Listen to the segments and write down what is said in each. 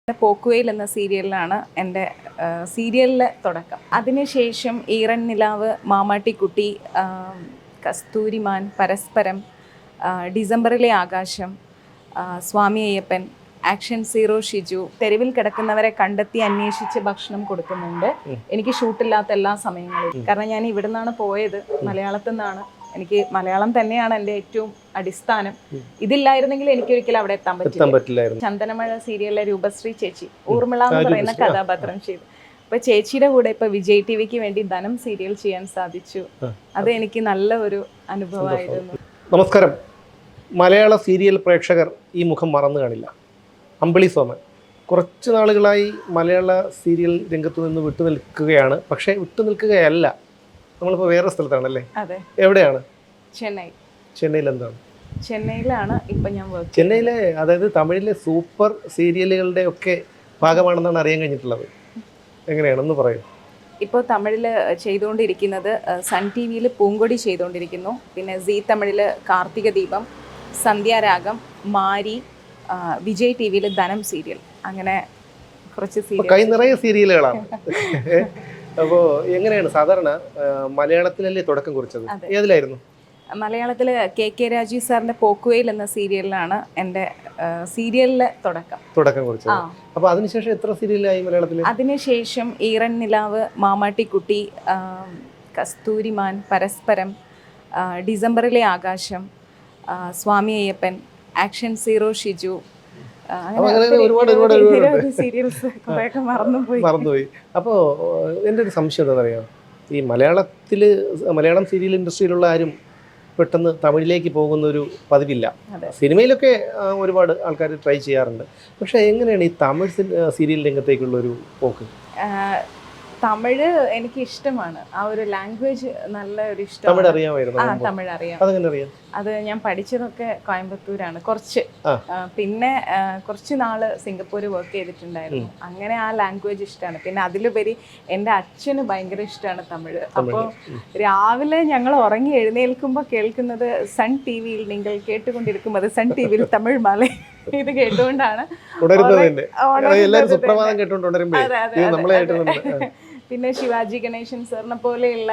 പോക്കുവെയിൽ എന്ന സീരിയലിലാണ് എൻ്റെ സീരിയലിലെ തുടക്കം. അതിനുശേഷം ഈറൻ നിലാവ്, മാമാട്ടിക്കുട്ടി, കസ്തൂരിമാൻ, പരസ്പരം, ഡിസംബറിലെ ആകാശം, സ്വാമി അയ്യപ്പൻ, ആക്ഷൻ സീറോ ഷിജു, തെരുവിൽ കിടക്കുന്നവരെ കണ്ടെത്തി അന്വേഷിച്ച് ഭക്ഷണം കൊടുക്കുന്നുണ്ട്. എനിക്ക് ഷൂട്ടില്ലാത്ത എല്ലാ സമയങ്ങളിലും, കാരണം ഞാൻ ഇവിടെ നിന്നാണ് പോയത്, മലയാളത്തിൽ നിന്നാണ്. എനിക്ക് മലയാളം തന്നെയാണ് എൻ്റെ ഏറ്റവും അടിസ്ഥാനം. ഇതില്ലായിരുന്നെങ്കിൽ എനിക്കൊരിക്കലും അവിടെ എത്താൻ പറ്റില്ല. ചന്ദനമഴ സീരിയലിലെ രൂപശ്രീ ചേച്ചി, ഊർമിള എന്ന് പറയുന്ന കഥാപാത്രം ചെയ്തു. അപ്പൊ ചേച്ചിയുടെ കൂടെ ഇപ്പൊ വിജയ് ടിവിക്ക് വേണ്ടി ധനം സീരിയൽ ചെയ്യാൻ സാധിച്ചു. അത് എനിക്ക് നല്ല ഒരു അനുഭവമായിരുന്നു. നമസ്കാരം. മലയാള സീരിയൽ പ്രേക്ഷകർ ഈ മുഖം മറന്നു കാണില്ല. അമ്പിളി സോമൻ കുറച്ച് നാളുകളായി മലയാള സീരിയൽ രംഗത്തു നിന്ന് വിട്ടുനിൽക്കുകയാണ്. പക്ഷേ വിട്ടുനിൽക്കുകയല്ല, നമ്മളിപ്പോൾ വേറെ സ്ഥലത്താണല്ലേ? അതെ. എവിടെയാണ്? ചെന്നൈയിൽ. എന്താണ്? ചെന്നൈയിലാണ് ഇപ്പൊ ഞാൻ വർക്ക്. ചെന്നൈയിലെ, അതായത് തമിഴിലെ സൂപ്പർ സീരിയലുകളുടെ ഒക്കെ ഭാഗമാണെന്നാണ് അറിയാൻ കഴിഞ്ഞിട്ടുള്ളത്. എങ്ങനെയാണെന്ന് പറയൂ. ഇപ്പോൾ തമിഴിൽ ചെയ്തുകൊണ്ടിരിക്കുന്നത് സൺ ടി വിയിൽ പൂങ്കൊടി ചെയ്തുകൊണ്ടിരിക്കുന്നു. പിന്നെ സീ തമിഴിൽ കാർത്തിക ദീപം, സന്ധ്യാരാഗം, മാരി, വിജയ് ടി വിയിൽ ധനം സീരിയൽ, അങ്ങനെ കുറച്ച് സീരിയൽ. കൈ നിറയെ സീരിയലുകളാണ്. അപ്പോൾ എങ്ങനെയാണ് സാധാരണ മലയാളത്തിലല്ലേ തുടക്കം കുറിച്ചത്? ഏതിലായിരുന്നു? മലയാളത്തിൽ കെ രാജീവ് സാറിന്റെ പോക്കുവെയിൽ എന്ന സീരിയലിലാണ് എൻ്റെ സീരിയലിലെ തുടക്കം കുറിച്ചത്. അപ്പോൾ അതിനുശേഷം എത്ര സീരിയലായി മലയാളത്തിൽ? അതിനുശേഷം ഈറൻ നിലാവ്, മാമാട്ടിക്കുട്ടി, കസ്തൂരിമാൻ, പരസ്പരം, ഡിസംബറിലെ ആകാശം, Swami Ayyappan, action zero Shiju, serials മറന്നുപോയി. അപ്പോൾ എൻ്റെ ഒരു സംശയം എന്താണെന്നറിയാം, ഈ മലയാളം സീരിയൽ ഇൻഡസ്ട്രിയിലുള്ള ആരും പെട്ടെന്ന് തമിഴിലേക്ക് പോകുന്ന ഒരു പതിവില്ല. സിനിമയിലൊക്കെ ഒരുപാട് ആൾക്കാർ ട്രൈ ചെയ്യാറുണ്ട്. പക്ഷേ എങ്ങനെയാണ് ഈ തമിഴ് സീരിയൽ രംഗത്തേക്കുള്ള ഒരു പോക്ക്? തമിഴ് എനിക്ക് ഇഷ്ടമാണ്. ആ ഒരു ലാംഗ്വേജ് നല്ല ഒരു ഇഷ്ടം. തമിഴ് അറിയാമായിരുന്നു? തമിഴ് അറിയാം. അതെങ്ങനെ അറിയാം? അത് ഞാൻ പഠിച്ചതൊക്കെ കോയമ്പത്തൂരാണ് കുറച്ച്. പിന്നെ കുറച്ച് നാള് സിംഗപ്പൂർ വർക്ക് ചെയ്തിട്ടുണ്ടായിരുന്നു. അങ്ങനെ ആ ലാംഗ്വേജ് ഇഷ്ടമാണ്. പിന്നെ അതിലുപരി എൻ്റെ അച്ഛന് ഭയങ്കര ഇഷ്ടമാണ് തമിഴ്. അപ്പോൾ രാവിലെ ഞങ്ങൾ ഉറങ്ങി എഴുന്നേൽക്കുമ്പോൾ കേൾക്കുന്നത് സൺ ടി വിയിൽ നിങ്ങൾ കേട്ടുകൊണ്ടിരിക്കുന്നത് സൺ ടി വിയിൽ തമിഴ് മല ഇത് കേട്ടുകൊണ്ടാണ്. പിന്നെ ശിവാജി ഗണേശൻ സാറിനെ പോലെയുള്ള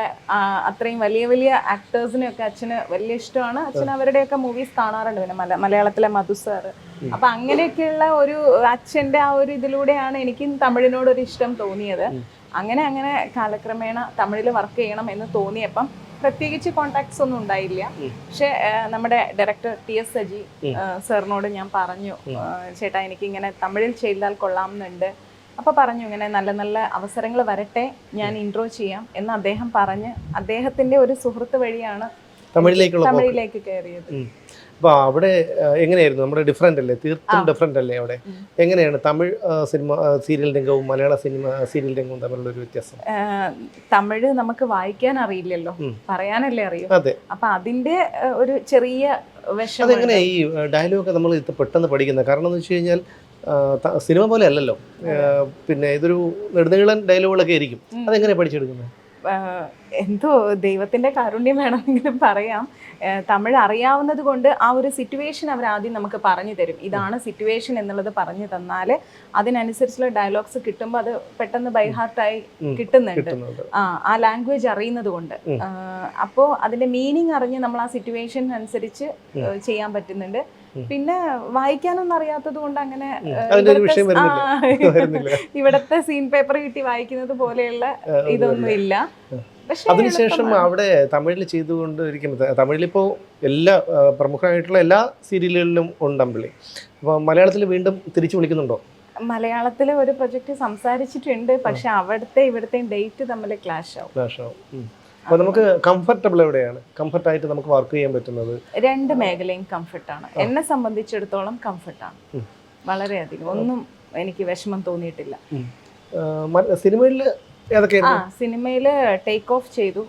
അത്രയും വലിയ വലിയ ആക്ടേഴ്സിനെയൊക്കെ അച്ഛന് വലിയ ഇഷ്ടമാണ്. അച്ഛൻ അവരുടെയൊക്കെ മൂവീസ് കാണാറുണ്ട്. പിന്നെ മലയാളത്തിലെ മധു സാറ്. അപ്പൊ അങ്ങനെയൊക്കെയുള്ള ഒരു അച്ഛൻ്റെ ആ ഒരു ഇതിലൂടെയാണ് എനിക്കും തമിഴിനോടൊരു ഇഷ്ടം തോന്നിയത്. അങ്ങനെ കാലക്രമേണ തമിഴിൽ വർക്ക് ചെയ്യണം എന്ന് തോന്നിയപ്പം പ്രത്യേകിച്ച് കോണ്ടാക്ട്സ് ഒന്നും ഉണ്ടായില്ല. പക്ഷെ നമ്മുടെ ഡയറക്ടർ TS സജി സാറിനോട് ഞാൻ പറഞ്ഞു, ചേട്ടാ എനിക്കിങ്ങനെ തമിഴിൽ ചെയ്താൽ കൊള്ളാമെന്നുണ്ട്. അപ്പോൾ പറഞ്ഞു, ഇങ്ങനെ നല്ല നല്ല അവസരങ്ങൾ വരട്ടെ, ഞാൻ ഇൻട്രോ ചെയ്യാം എന്ന് അദ്ദേഹം പറഞ്ഞ്, അദ്ദേഹത്തിൻ്റെ ഒരു സുഹൃത്ത് വഴിയാണ് തമിഴിലേക്ക് കയറിയത്. അപ്പോൾ അവിടെ എങ്ങനെയായിരുന്നു? നമ്മുടെ ഡിഫറെൻ്റ് അല്ലേ? തീർത്തും ഡിഫറെൻ്റ് അല്ലേ അവിടെ? എങ്ങനെയാണ് തമിഴ് സിനിമ സീരിയൽ രംഗവും മലയാള സിനിമ സീരിയൽ രംഗവും തമ്മിലുള്ള ഒരു വ്യത്യാസം? തമിഴ് നമുക്ക് വായിക്കാൻ അറിയില്ലല്ലോ, പറയാനല്ലേ അറിയൂ. അതെ. അപ്പം അതിൻ്റെ ഒരു ചെറിയ വിഷമം. അതെങ്ങനെ ഈ ഡയലോഗ് നമ്മൾ പെട്ടെന്ന് പഠിക്കുന്നത്? കാരണം എന്ന് വെച്ച് കഴിഞ്ഞാൽ സിനിമ പോലെ അല്ലല്ലോ. പിന്നെ ഇതൊരു നെടുനീളൻ ഡയലോഗുകളൊക്കെ ആയിരിക്കും. അതെങ്ങനെ പഠിച്ചെടുക്കുന്നത്? എന്തോ ദൈവത്തിൻ്റെ കാരുണ്യം വേണമെങ്കിലും പറയാം. തമിഴ് അറിയാവുന്നത് കൊണ്ട് ആ ഒരു സിറ്റുവേഷൻ അവർ ആദ്യം നമുക്ക് പറഞ്ഞു തരും. ഇതാണ് സിറ്റുവേഷൻ എന്നുള്ളത് പറഞ്ഞു തന്നാൽ അതിനനുസരിച്ചുള്ള ഡയലോഗ്സ് കിട്ടുമ്പോൾ അത് പെട്ടെന്ന് ബൈ ഹാർട്ടായി കിട്ടുന്നുണ്ട്. ആ ലാംഗ്വേജ് അറിയുന്നത് കൊണ്ട്. അപ്പോൾ അതിൻ്റെ മീനിങ് അറിഞ്ഞ് നമ്മൾ ആ സിറ്റുവേഷൻ അനുസരിച്ച് ചെയ്യാൻ പറ്റുന്നുണ്ട്. പിന്നെ വായിക്കാനൊന്നും അറിയാത്തത് കൊണ്ട് അങ്ങനെ ഇവിടത്തെ സീൻ പേപ്പർ കിട്ടി വായിക്കുന്നത് പോലെയുള്ള ഇതൊന്നും ഇല്ല. അതിനുശേഷം അവിടെ തമിഴിൽ ചെയ്തുകൊണ്ടിരിക്കുന്നത്, തമിഴിലിപ്പോൾ എല്ലാ പ്രമുഖമായിട്ടുള്ള എല്ലാ സീരിയലുകളിലും ഉണ്ട് അമ്പിളി. അപ്പോൾ മലയാളത്തിൽ വീണ്ടും തിരിച്ചു വിളിക്കുന്നുണ്ടോ? മലയാളത്തിൽ ഒരു പ്രൊജക്റ്റ് സംസാരിച്ചിട്ടുണ്ട്. പക്ഷെ ഇവിടുത്തെയും ഡേറ്റ് തമ്മിൽ ക്ലാഷ് ആവും. അപ്പോൾ നമുക്ക് കംഫർട്ടബിൾ എവിടെയാണ്? കംഫർട്ടായിട്ട് നമുക്ക് വർക്ക് ചെയ്യാൻ പറ്റുന്നത്? രണ്ട് മേഖലയും കംഫർട്ടാണ്. എന്നെ സംബന്ധിച്ചിടത്തോളം കംഫർട്ടാണ് വളരെയധികം. ഒന്നും എനിക്ക് വിഷമം തോന്നിയിട്ടില്ല. സിനിമയിൽ സിനിമയിൽ ടേക്ക് ഓഫ് ചെയ്തു.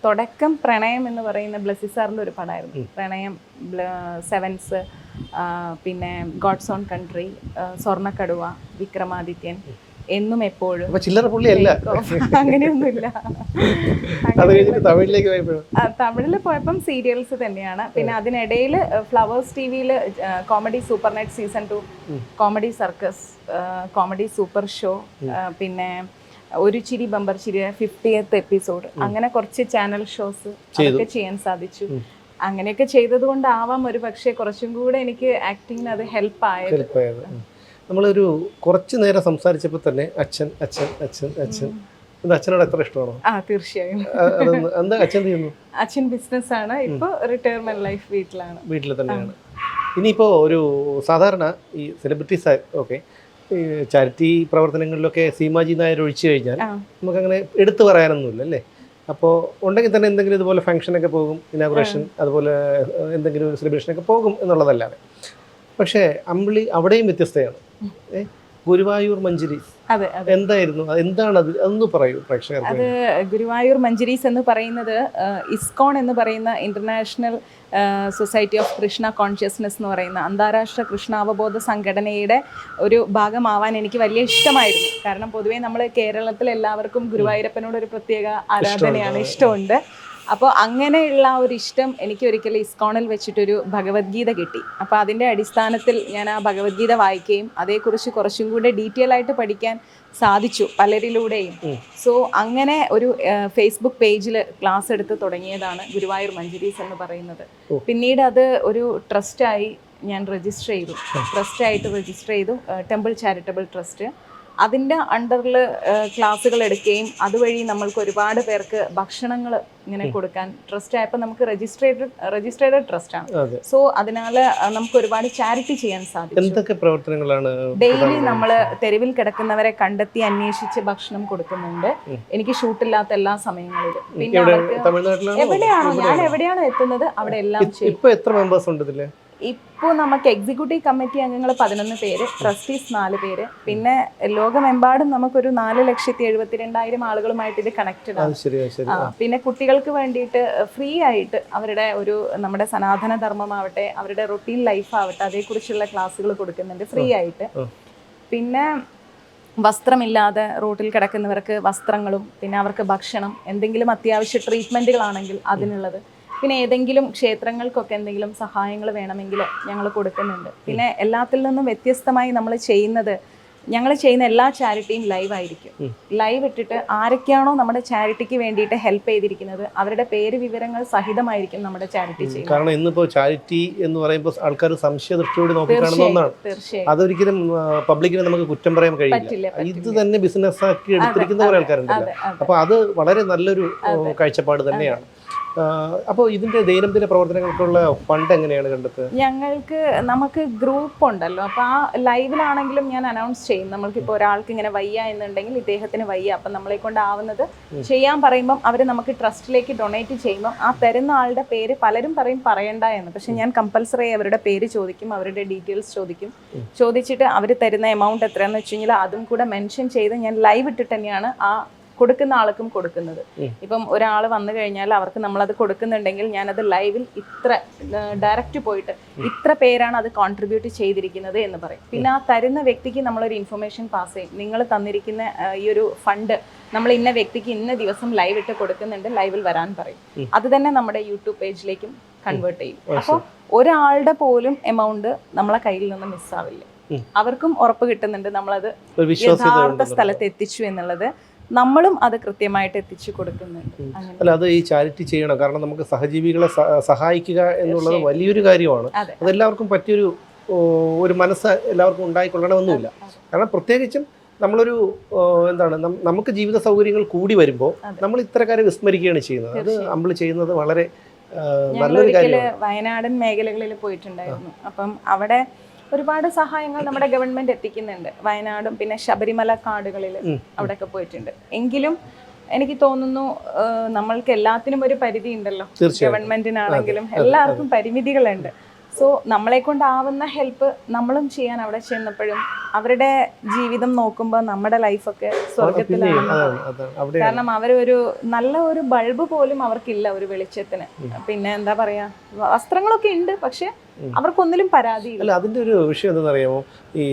തുടക്കം പ്രണയം എന്ന് പറയുന്ന ബ്ലസ്സി സാറിൻ്റെ ഒരു പടമായിരുന്നു. പ്രണയം, സെവൻസ്, പിന്നെ ഗോഡ്സ് ഓൺ കൺട്രി, സ്വർണ്ണക്കടുവ, വിക്രമാദിത്യൻ, എന്നും എപ്പോഴും. അപ്പൊ ചില്ലറ പുള്ളിയല്ല. അങ്ങനെയൊന്നുമില്ല. അത് കഴിഞ്ഞിട്ട് തമിഴിലേക്ക് പോയപ്പോഴും തമിഴിൽ പോയപ്പം സീരിയൽസ് തന്നെയാണ്. പിന്നെ അതിനിടയിൽ ഫ്ലവേഴ്സ് ടിവിയിൽ comedy super net season 2, comedy circus, comedy super show, പിന്നെ ഒരു ചിരി ബമ്പർ ചിരി 50th എപ്പിസോഡ്, അങ്ങനെ കുറച്ച് ചാനൽ ഷോസ് അതൊക്കെ ചെയ്യാൻ സാധിച്ചു. അങ്ങനെയൊക്കെ ചെയ്തത് കൊണ്ടാവാം ഒരു പക്ഷേ കുറച്ചും കൂടെ എനിക്ക് ആക്ടിങ്ങിന് അത് ഹെൽപ്പ് ആയത്. നമ്മളൊരു കുറച്ച് നേരം സംസാരിച്ചപ്പോൾ തന്നെ അച്ഛൻ അച്ഛൻ അച്ഛൻ അച്ഛൻ, അച്ഛനോട് എത്ര ഇഷ്ടമാണോ? തീർച്ചയായും. എന്താ അച്ഛൻ ചെയ്യുന്നു? അച്ഛൻ ബിസിനസ് ആണ്. ഇപ്പോൾ റിട്ടയർമെന്റ് ലൈഫ് വീട്ടിൽ തന്നെയാണ്. ഇനിയിപ്പോൾ ഒരു സാധാരണ ഈ സെലിബ്രിറ്റീസ് ഓക്കെ ഈ ചാരിറ്റി പ്രവർത്തനങ്ങളിലൊക്കെ സീമാജി നായർ ഒഴിച്ചു കഴിഞ്ഞാൽ നമുക്കങ്ങനെ എടുത്തു പറയാനൊന്നുമില്ല അല്ലേ? അപ്പോൾ ഉണ്ടെങ്കിൽ തന്നെ എന്തെങ്കിലും ഇതുപോലെ ഫംഗ്ഷനൊക്കെ പോകും, ഇനാഗുറേഷൻ അതുപോലെ എന്തെങ്കിലും ഒരു സെലിബ്രേഷനൊക്കെ പോകും എന്നുള്ളതല്ലാതെ. പക്ഷേ അമ്പിളി അവിടെയും വ്യത്യസ്തയാണ്. ഗുരുവായൂർ മഞ്ജരീസ് എന്തായിരുന്നു, എന്താണ് അത്, അതൊന്ന് പറയൂ പ്രേക്ഷകർക്ക്. അത് ഗുരുവായൂർ മഞ്ജരീസ് എന്ന് പറയുന്നത് ഇസ്കോൺ എന്ന് പറയുന്ന international society of Krishna consciousness എന്ന് പറയുന്ന അന്താരാഷ്ട്ര കൃഷ്ണാവബോധ സംഘടനയുടെ ഒരു ഭാഗമാവാൻ എനിക്ക് വലിയ ഇഷ്ടമായിരുന്നു. കാരണം പൊതുവേ നമ്മൾ കേരളത്തിൽ എല്ലാവർക്കും ഗുരുവായൂരപ്പനോട് ഒരു പ്രത്യേക ആരാധനയാണ്, ഇഷ്ടമുണ്ട്. അപ്പോൾ അങ്ങനെയുള്ള ഒരു ഇഷ്ടം എനിക്ക് ഒരിക്കലും ഇസ്കോണിൽ വെച്ചിട്ടൊരു ഭഗവത്ഗീത കിട്ടി. അപ്പോൾ അതിൻ്റെ അടിസ്ഥാനത്തിൽ ഞാൻ ആ ഭഗവത്ഗീത വായിക്കുകയും അതേക്കുറിച്ച് കുറച്ചും കൂടെ ഡീറ്റെയിൽ ആയിട്ട് പഠിക്കാൻ സാധിച്ചു പലരിലൂടെയും. സോ അങ്ങനെ ഒരു ഫേസ്ബുക്ക് പേജിൽ ക്ലാസ് എടുത്ത് തുടങ്ങിയതാണ് ഗുരുവായൂർ മഞ്ജരീസ് എന്ന് പറയുന്നത്. പിന്നീട് അത് ഒരു ട്രസ്റ്റായി ഞാൻ ട്രസ്റ്റായിട്ട് രജിസ്റ്റർ ചെയ്തു, ടെമ്പിൾ ചാരിറ്റബിൾ ട്രസ്റ്റ്. അതിൻ്റെ അണ്ടറിൽ ക്ലാസ്സുകൾ എടുക്കുകയും അതുവഴി നമ്മൾക്ക് ഒരുപാട് പേർക്ക് ഭക്ഷണങ്ങൾ ഇങ്ങനെ കൊടുക്കാൻ ട്രസ്റ്റ് ആയപ്പോൾ നമുക്ക് രജിസ്ട്രേഡ് ട്രസ്റ്റാണ്. സോ അതിനാൽ നമുക്ക് ഒരുപാട് ചാരിറ്റി ചെയ്യാൻ സാധിക്കും. എന്തൊക്കെ പ്രവർത്തനങ്ങളാണ്? ഡെയിലി നമ്മൾ തെരുവിൽ കിടക്കുന്നവരെ കണ്ടെത്തി അന്വേഷിച്ച് ഭക്ഷണം കൊടുക്കുന്നുണ്ട്. എനിക്ക് ഷൂട്ടില്ലാത്ത എല്ലാ സമയങ്ങളിലും. പിന്നെ ഞാൻ എവിടെയാണോ എത്തുന്നത് അവിടെ എല്ലാം ചെയ്യും. എത്ര മെമ്പേഴ്സ് ഉണ്ട് ഇതില്? ഇപ്പോൾ നമുക്ക് എക്സിക്യൂട്ടീവ് കമ്മിറ്റി അംഗങ്ങൾ 11 പേര്, ട്രസ്റ്റീസ് 4 പേര്, പിന്നെ ലോകമെമ്പാടും നമുക്കൊരു 4,72,000 ആളുകളുമായിട്ട് ഇത് കണക്റ്റഡ് ആണ്. പിന്നെ കുട്ടികൾക്ക് വേണ്ടിയിട്ട് ഫ്രീ ആയിട്ട് അവരുടെ ഒരു നമ്മുടെ സനാതന ധർമ്മമാവട്ടെ, അവരുടെ റൊട്ടീൻ ലൈഫ് ആവട്ടെ, അതേക്കുറിച്ചുള്ള ക്ലാസ്സുകൾ കൊടുക്കുന്നുണ്ട് ഫ്രീ ആയിട്ട്. പിന്നെ വസ്ത്രമില്ലാതെ റോട്ടിൽ കിടക്കുന്നവർക്ക് വസ്ത്രങ്ങളും, പിന്നെ അവർക്ക് ഭക്ഷണം, എന്തെങ്കിലും അത്യാവശ്യ ട്രീറ്റ്മെൻറ്റുകളാണെങ്കിൽ അതിനുള്ളത്, പിന്നെ ഏതെങ്കിലും ക്ഷേത്രങ്ങൾക്കൊക്കെ എന്തെങ്കിലും സഹായങ്ങൾ വേണമെങ്കിൽ ഞങ്ങൾ കൊടുക്കുന്നുണ്ട്. പിന്നെ എല്ലാത്തിൽ നിന്നും വ്യത്യസ്തമായി ഞങ്ങൾ ചെയ്യുന്ന എല്ലാ ചാരിറ്റിയും ലൈവ് ആയിരിക്കും. ലൈവ് ഇട്ടിട്ട് ആരൊക്കെയാണോ നമ്മുടെ ചാരിറ്റിക്ക് വേണ്ടിയിട്ട് ഹെൽപ്പ് ചെയ്തിരിക്കുന്നത് അവരുടെ പേര് വിവരങ്ങൾ സഹിതമായിരിക്കും നമ്മുടെ ചാരിറ്റി ചെയ്യുന്നത്. കാരണം ഇന്നിപ്പോൾ ചാരിറ്റി എന്ന് പറയുമ്പോൾ ആൾക്കാർ സംശയദൃഷ്ടിയോട് നോക്കിക്കാണുന്ന ഒന്നാണ്. തീർച്ചയായും പബ്ലിക്കിനെ നമുക്ക് കുറ്റം പറയാൻ കഴിയില്ല. ഇത് തന്നെ ബിസിനസ് ആക്കി എടുത്തിരിക്കുന്ന കുറെ ആൾക്കാരുണ്ടല്ലോ. അപ്പോൾ അത് വളരെ നല്ലൊരു കാഴ്ചപ്പാട് തന്നെയാണ്. അപ്പോൾ ഇതിൻ്റെ ദൈനംദിന പ്രവർത്തനങ്ങൾക്കുള്ള ഫണ്ട് എങ്ങനെയാണ് കണ്ടെത്തുക? നമുക്ക് ഗ്രൂപ്പ് ഉണ്ടല്ലോ. അപ്പോൾ ആ ലൈവിലാണെങ്കിലും ഞാൻ അനൗൺസ് ചെയ്യും. നമ്മൾക്കിപ്പോൾ ഒരാൾക്ക് ഇങ്ങനെ വയ്യ എന്നുണ്ടെങ്കിൽ ഇദ്ദേഹത്തിന് വയ്യ, അപ്പം നമ്മളെ കൊണ്ടാവുന്നത് ചെയ്യാൻ പറയുമ്പം അവർ നമുക്ക് ട്രസ്റ്റിലേക്ക് ഡൊണേറ്റ് ചെയ്യുമ്പം ആ തരുന്ന ആളുടെ പേര് പലരും പറയണ്ട എന്ന്. പക്ഷെ ഞാൻ കമ്പൽസറി അവരുടെ പേര് ചോദിക്കും, അവരുടെ ഡീറ്റെയിൽസ് ചോദിച്ചിട്ട് അവർ തരുന്ന എമൗണ്ട് എത്രയാണെന്ന് വെച്ച് കഴിഞ്ഞാൽ അതും കൂടെ മെൻഷൻ ചെയ്ത് ഞാൻ ലൈവ് ഇട്ടിട്ട് തന്നെയാണ് ആ കൊടുക്കുന്ന ആൾക്കും കൊടുക്കുന്നത്. ഇപ്പം ഒരാൾ വന്നു കഴിഞ്ഞാൽ അവർക്ക് നമ്മളത് കൊടുക്കുന്നുണ്ടെങ്കിൽ ഞാനത് ലൈവിൽ ഇത്ര ഡയറക്റ്റ് പോയിട്ട് ഇത്ര പേരാണ് അത് കോൺട്രിബ്യൂട്ട് ചെയ്തിരിക്കുന്നത് എന്ന് പറയും. പിന്നെ ആ തരുന്ന വ്യക്തിക്ക് നമ്മളൊരു ഇൻഫർമേഷൻ പാസ് ചെയ്യും. നിങ്ങൾ തന്നിരിക്കുന്ന ഈ ഒരു ഫണ്ട് നമ്മൾ ഇന്ന വ്യക്തിക്ക് ഇന്ന ദിവസം ലൈവ് ഇട്ട് കൊടുക്കുന്നുണ്ട്, ലൈവിൽ വരാൻ പറയും. അത് തന്നെ നമ്മുടെ യൂട്യൂബ് പേജിലേക്കും കൺവേർട്ട് ചെയ്യും. അപ്പോൾ ഒരാളുടെ പോലും എമൗണ്ട് നമ്മളെ കയ്യിൽ നിന്ന് മിസ്സാവില്ല. അവർക്കും ഉറപ്പ് കിട്ടുന്നുണ്ട് നമ്മളത് യഥാർത്ഥ സ്ഥലത്ത് എത്തിച്ചു എന്നുള്ളത്. നമ്മളും അത് കൃത്യമായിട്ട് എത്തിച്ചു കൊടുക്കുന്നുണ്ട്. അല്ല, അത് ഈ ചാരിറ്റി ചെയ്യണം. കാരണം നമുക്ക് സഹജീവികളെ സഹായിക്കുക എന്നുള്ളത് വലിയൊരു കാര്യമാണ്. അതെല്ലാവർക്കും പറ്റിയൊരു മനസ്സ് എല്ലാവർക്കും ഉണ്ടായിക്കൊള്ളണമെന്നില്ല. കാരണം പ്രത്യേകിച്ചും നമ്മളൊരു നമുക്ക് ജീവിത സൗകര്യങ്ങൾ കൂടി വരുമ്പോൾ നമ്മൾ ഇത്തരക്കാരെ വിസ്മരിക്കുകയാണ് ചെയ്യുന്നത്. അത് നമ്മൾ ചെയ്യുന്നത് വളരെ നല്ലൊരു കാര്യമാണ്. വയനാടൻ മേഖലകളിൽ പോയിട്ടുണ്ടായിരുന്നു. അപ്പം അവിടെ ഒരുപാട് സഹായങ്ങൾ നമ്മുടെ ഗവൺമെന്റ് എത്തിക്കുന്നുണ്ട്. വയനാടും പിന്നെ ശബരിമല കാടുകളിൽ അവിടെയൊക്കെ പോയിട്ടുണ്ട്. എങ്കിലും എനിക്ക് തോന്നുന്നു നമ്മൾക്ക് എല്ലാത്തിനും ഒരു പരിധി ഉണ്ടല്ലോ. ഗവൺമെന്റിനാണെങ്കിലും എല്ലാവർക്കും പരിമിതികളുണ്ട്. സോ നമ്മളെ കൊണ്ടാവുന്ന ഹെൽപ്പ് നമ്മളും ചെയ്യാൻ അവിടെ ചെന്നപ്പോഴും അവരുടെ ജീവിതം നോക്കുമ്പോൾ നമ്മുടെ ലൈഫൊക്കെ സ്വർഗത്തിലാണ്. കാരണം അവരൊരു നല്ല ഒരു ബൾബ് പോലും അവർക്കില്ല ഒരു വെളിച്ചത്തിന്. പിന്നെ എന്താ പറയാ, വസ്ത്രങ്ങളൊക്കെ ഉണ്ട്, പക്ഷെ അവർക്കൊന്നിലും പരാതിയില്ല. അല്ല, അതിൻ്റെ ഒരു വിഷയം എന്താണെന്നറിയാമോ, ഈ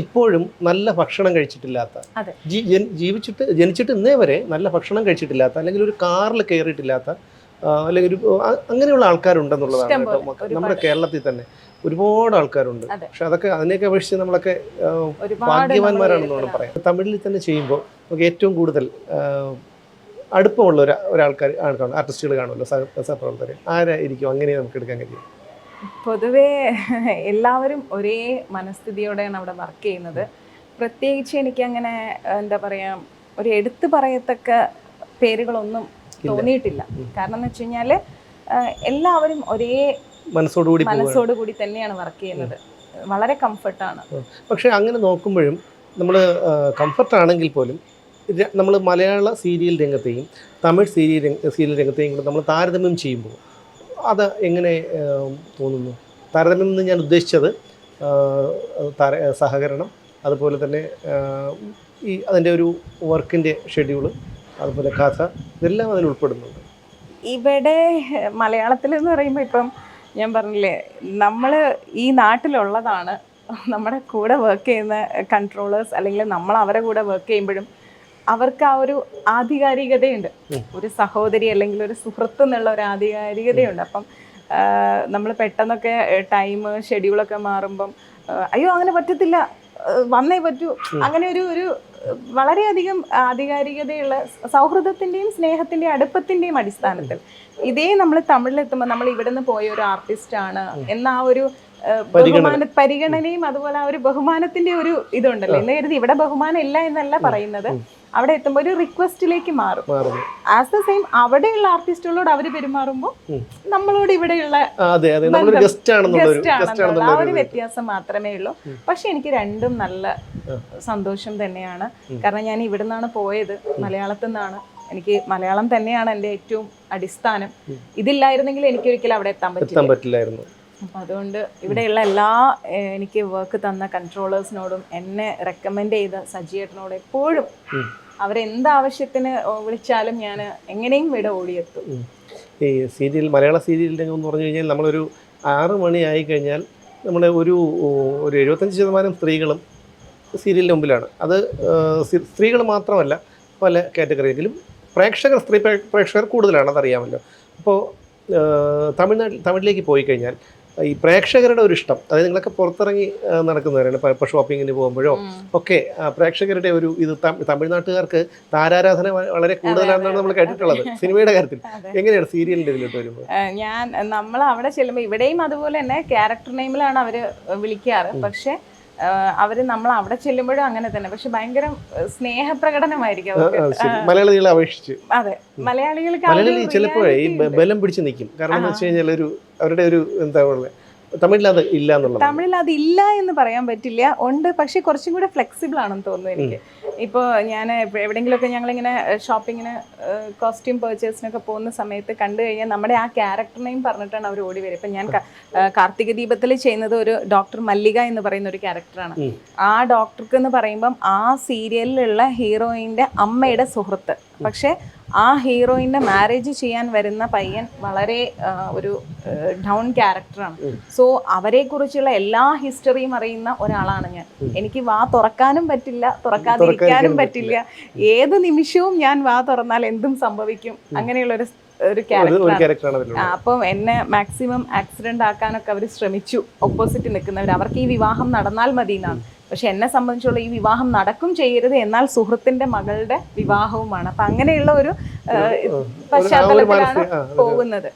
ഇപ്പോഴും നല്ല ഭക്ഷണം കഴിച്ചിട്ടില്ലാത്ത, ജനിച്ചിട്ട് ഇന്നേ വരെ നല്ല ഭക്ഷണം കഴിച്ചിട്ടില്ലാത്ത, അല്ലെങ്കിൽ ഒരു കാറിൽ കയറിയിട്ടില്ലാത്ത, അല്ലെങ്കിൽ ഒരു അങ്ങനെയുള്ള ആൾക്കാരുണ്ടെന്നുള്ളതാണ് കേട്ടോ. നമ്മുടെ കേരളത്തിൽ തന്നെ ഒരുപാട് ആൾക്കാരുണ്ട്. പക്ഷെ അതൊക്കെ അതിനെയൊക്കെ അപേക്ഷിച്ച് നമ്മളൊക്കെ ഭാഗ്യവാന്മാരാണെന്ന് പറയാം. തമിഴിൽ തന്നെ ചെയ്യുമ്പോൾ നമുക്ക് ഏറ്റവും കൂടുതൽ അടുപ്പമുള്ള ഒരാൾക്കാരാണ് ആർട്ടിസ്റ്റുകൾ കാണുമല്ലോ, സഹപ്രവർത്തകർ. ആരായിരിക്കും അങ്ങനെ നമുക്ക് എടുക്കാൻ കഴിയും? പൊതുവേ എല്ലാവരും ഒരേ മനസ്ഥിതിയോടെയാണ് അവിടെ വർക്ക് ചെയ്യുന്നത്. പ്രത്യേകിച്ച് എനിക്കങ്ങനെ എന്താ പറയുക, ഒരു എടുത്തു പറയത്തക്ക പേരുകളൊന്നും തോന്നിയിട്ടില്ല. കാരണം എന്ന് വെച്ച് കഴിഞ്ഞാൽ എല്ലാവരും ഒരേ മനസ്സോടുകൂടി തന്നെയാണ് വർക്ക് ചെയ്യുന്നത്. വളരെ കംഫർട്ടാണ്. പക്ഷെ അങ്ങനെ നോക്കുമ്പോഴും നമ്മൾ കംഫർട്ടാണെങ്കിൽ പോലും നമ്മൾ മലയാള സീരിയൽ രംഗത്തെയും തമിഴ് സീരിയൽ രംഗത്തെയും കൂടെ നമ്മൾ താരതമ്യം ചെയ്യുമ്പോൾ അത് എങ്ങനെ തോന്നുന്നു? താരതമ്യം എന്ന് ഞാൻ ഉദ്ദേശിച്ചത് സഹകരണം, അതുപോലെ തന്നെ ഈ അതിൻ്റെ ഒരു വർക്കിൻ്റെ ഷെഡ്യൂള്, അതുപോലെ കഥ, ഇതെല്ലാം അതിൽ ഉൾപ്പെടുന്നുണ്ട്. ഇവിടെ മലയാളത്തിൽ എന്ന് പറയുമ്പോൾ ഇപ്പം ഞാൻ പറഞ്ഞില്ലേ, നമ്മൾ ഈ നാട്ടിലുള്ളതാണ്. നമ്മുടെ കൂടെ വർക്ക് ചെയ്യുന്ന കൺട്രോളേഴ്സ് അല്ലെങ്കിൽ നമ്മൾ അവരെ കൂടെ വർക്ക് ചെയ്യുമ്പോഴും അവർക്ക് ആ ഒരു ആധികാരികതയുണ്ട്. ഒരു സഹോദരി അല്ലെങ്കിൽ ഒരു സുഹൃത്ത് എന്നുള്ള ഒരു ആധികാരികതയുണ്ട്. അപ്പം നമ്മൾ പെട്ടെന്നൊക്കെ ടൈം ഷെഡ്യൂളൊക്കെ മാറുമ്പം അയ്യോ അങ്ങനെ പറ്റത്തില്ല, വന്നേ പറ്റൂ, അങ്ങനെ ഒരു വളരെയധികം ആധികാരികതയുള്ള സൗഹൃദത്തിൻ്റെയും സ്നേഹത്തിൻ്റെയും അടുപ്പത്തിൻ്റെയും അടിസ്ഥാനത്തിൽ ഇതേ നമ്മൾ തമിഴിലെത്തുമ്പോൾ നമ്മൾ ഇവിടെ നിന്ന് പോയ ഒരു ആർട്ടിസ്റ്റാണ് എന്ന ആ ഒരു പരിഗണനയും അതുപോലെ ആ ഒരു ബഹുമാനത്തിന്റെ ഒരു ഇതുണ്ടല്ലോ. എന്ന് കരുതി ഇവിടെ ബഹുമാനം ഇല്ല എന്നല്ല പറയുന്നത്. അവിടെ എത്തുമ്പോൾ ഒരു റിക്വസ്റ്റിലേക്ക് മാറും. ആസ് ദ സെയിം അവിടെയുള്ള ആർട്ടിസ്റ്റുകളോട് അവർ പെരുമാറുമ്പോൾ നമ്മളോട് ഇവിടെയുള്ള ആ ഒരു വ്യത്യാസം മാത്രമേ ഉള്ളൂ. പക്ഷെ എനിക്ക് രണ്ടും നല്ല സന്തോഷം തന്നെയാണ്. കാരണം ഞാൻ ഇവിടെ നിന്നാണ് പോയത്, മലയാളത്തിൽ നിന്നാണ്. എനിക്ക് മലയാളം തന്നെയാണ് എൻ്റെ ഏറ്റവും അടിസ്ഥാനം. ഇതില്ലായിരുന്നെങ്കിൽ എനിക്ക് ഒരിക്കലും അവിടെ എത്താൻ പറ്റില്ലായിരുന്നു. അപ്പം അതുകൊണ്ട് ഇവിടെയുള്ള എല്ലാ എനിക്ക് വർക്ക് തന്ന കൺട്രോളേഴ്സിനോടും എന്നെ റെക്കമെൻഡ് ചെയ്ത സജിയേട്ടനോട് എപ്പോഴും അവരെന്താവശ്യത്തിന് വിളിച്ചാലും ഞാൻ എങ്ങനെയും ഇവിടെ ഓടിയെത്തും. ഈ സീരിയൽ, മലയാള സീരിയലിൻ്റെ എന്ന് പറഞ്ഞു കഴിഞ്ഞാൽ നമ്മളൊരു 6 മണി ആയി കഴിഞ്ഞാൽ നമ്മുടെ ഒരു 75% സ്ത്രീകളും സീരിയലിന് മുമ്പിലാണ്. അത് സ്ത്രീകൾ മാത്രമല്ല, പല കാറ്റഗറിയിലും സ്ത്രീ പ്രേക്ഷകർ കൂടുതലാണ്, അതറിയാമല്ലോ. അപ്പോൾ തമിഴിലേക്ക് പോയി കഴിഞ്ഞാൽ ഈ പ്രേക്ഷകരുടെ ഒരു ഇഷ്ടം, അതായത് നിങ്ങളൊക്കെ പുറത്തിറങ്ങി നടക്കുന്നവരാണ്, ഇപ്പോൾ ഷോപ്പിങ്ങിന് പോകുമ്പോഴോ ഒക്കെ പ്രേക്ഷകരുടെ ഒരു ഇത്, തമിഴ്നാട്ടുകാർക്ക് താരാരാധന വളരെ കൂടുതലാണെന്നാണ് നമ്മൾ കേട്ടിട്ടുള്ളത് സിനിമയുടെ കാര്യത്തിൽ. എങ്ങനെയാണ് സീരിയലിൻ്റെ ഇതിലോട്ട് വരുമ്പോൾ? നമ്മൾ അവിടെ ചെല്ലുമ്പോൾ ഇവിടെയും അതുപോലെ തന്നെ ക്യാരക്ടർ നെയിമിലാണ് അവർ വിളിക്കാറ്. പക്ഷെ നമ്മൾ അവിടെ ചെല്ലുമ്പോഴും അങ്ങനെ തന്നെ. പക്ഷെ ഭയങ്കര സ്നേഹപ്രകടനമായിരിക്കും മലയാളികളെ അപേക്ഷിച്ച്. അതെ, മലയാളികൾക്ക് ചിലപ്പോഴേ ഈ ബലം പിടിച്ച് നിൽക്കും. കാരണം എന്ന് വെച്ച് കഴിഞ്ഞാൽ അവരുടെ ഒരു എന്താ പറയുക, തമിഴിൽ അത് ഇല്ല എന്നുള്ളത്. തമിഴിൽ അത് ഇല്ല എന്ന് പറയാൻ പറ്റില്ല, ഉണ്ട്. പക്ഷെ കുറച്ചും കൂടെ ഫ്ലെക്സിബിൾ ആണെന്ന് തോന്നുന്നു എനിക്ക്. ഇപ്പോൾ ഞാൻ എവിടെയെങ്കിലുമൊക്കെ ഞങ്ങളിങ്ങനെ ഷോപ്പിങ്ങിന് കോസ്റ്റ്യൂം പർച്ചേസിനൊക്കെ പോകുന്ന സമയത്ത് കണ്ടു കഴിഞ്ഞാൽ നമ്മുടെ ആ ക്യാരക്ടറിനെയും പറഞ്ഞിട്ടാണ് അവർ ഓടി വരും. ഇപ്പം ഞാൻ കാർത്തിക ദീപത്തിൽ ചെയ്യുന്നത് ഒരു ഡോക്ടർ മല്ലിക എന്ന് പറയുന്ന ഒരു ക്യാരക്ടറാണ്. ആ ഡോക്ടർക്ക് എന്ന് പറയുമ്പം ആ സീരിയലിലുള്ള ഹീറോയിൻ്റെ അമ്മയുടെ സുഹൃത്ത്. പക്ഷേ ആ ഹീറോയിൻ്റെ മാരേജ് ചെയ്യാൻ വരുന്ന പയ്യൻ വളരെ ഒരു ഡൗൺ ക്യാരക്ടറാണ്. സോ അവരെക്കുറിച്ചുള്ള എല്ലാ ഹിസ്റ്ററിയും അറിയുന്ന ഒരാളാണ് ഞാൻ. എനിക്ക് വാ തുറക്കാനും പറ്റില്ല, തുറക്കാതിരിക്കാനും പറ്റില്ല. ഏത് നിമിഷവും ഞാൻ വാ തുറന്നാൽ എന്തും സംഭവിക്കും, അങ്ങനെയുള്ള ഒരു ക്യാരക്ടറാണ്. അപ്പം എന്നെ മാക്സിമം ആക്സിഡന്റ് ആക്കാനൊക്കെ അവർ ശ്രമിച്ചു, ഓപ്പോസിറ്റ് നിൽക്കുന്നവർ. അവർക്ക് ഈ വിവാഹം നടന്നാൽ മതി എന്നാണ്. പക്ഷെ എന്നെ സംബന്ധിച്ചുള്ള ഈ വിവാഹം നടക്കും ചെയ്യരുത്, എന്നാൽ സുഹൃത്തിന്റെ മകളുടെ വിവാഹവുമാണ്. അപ്പൊ അങ്ങനെയുള്ള ഒരു പശ്ചാത്തലത്തിലാണ് പോകുന്നത്.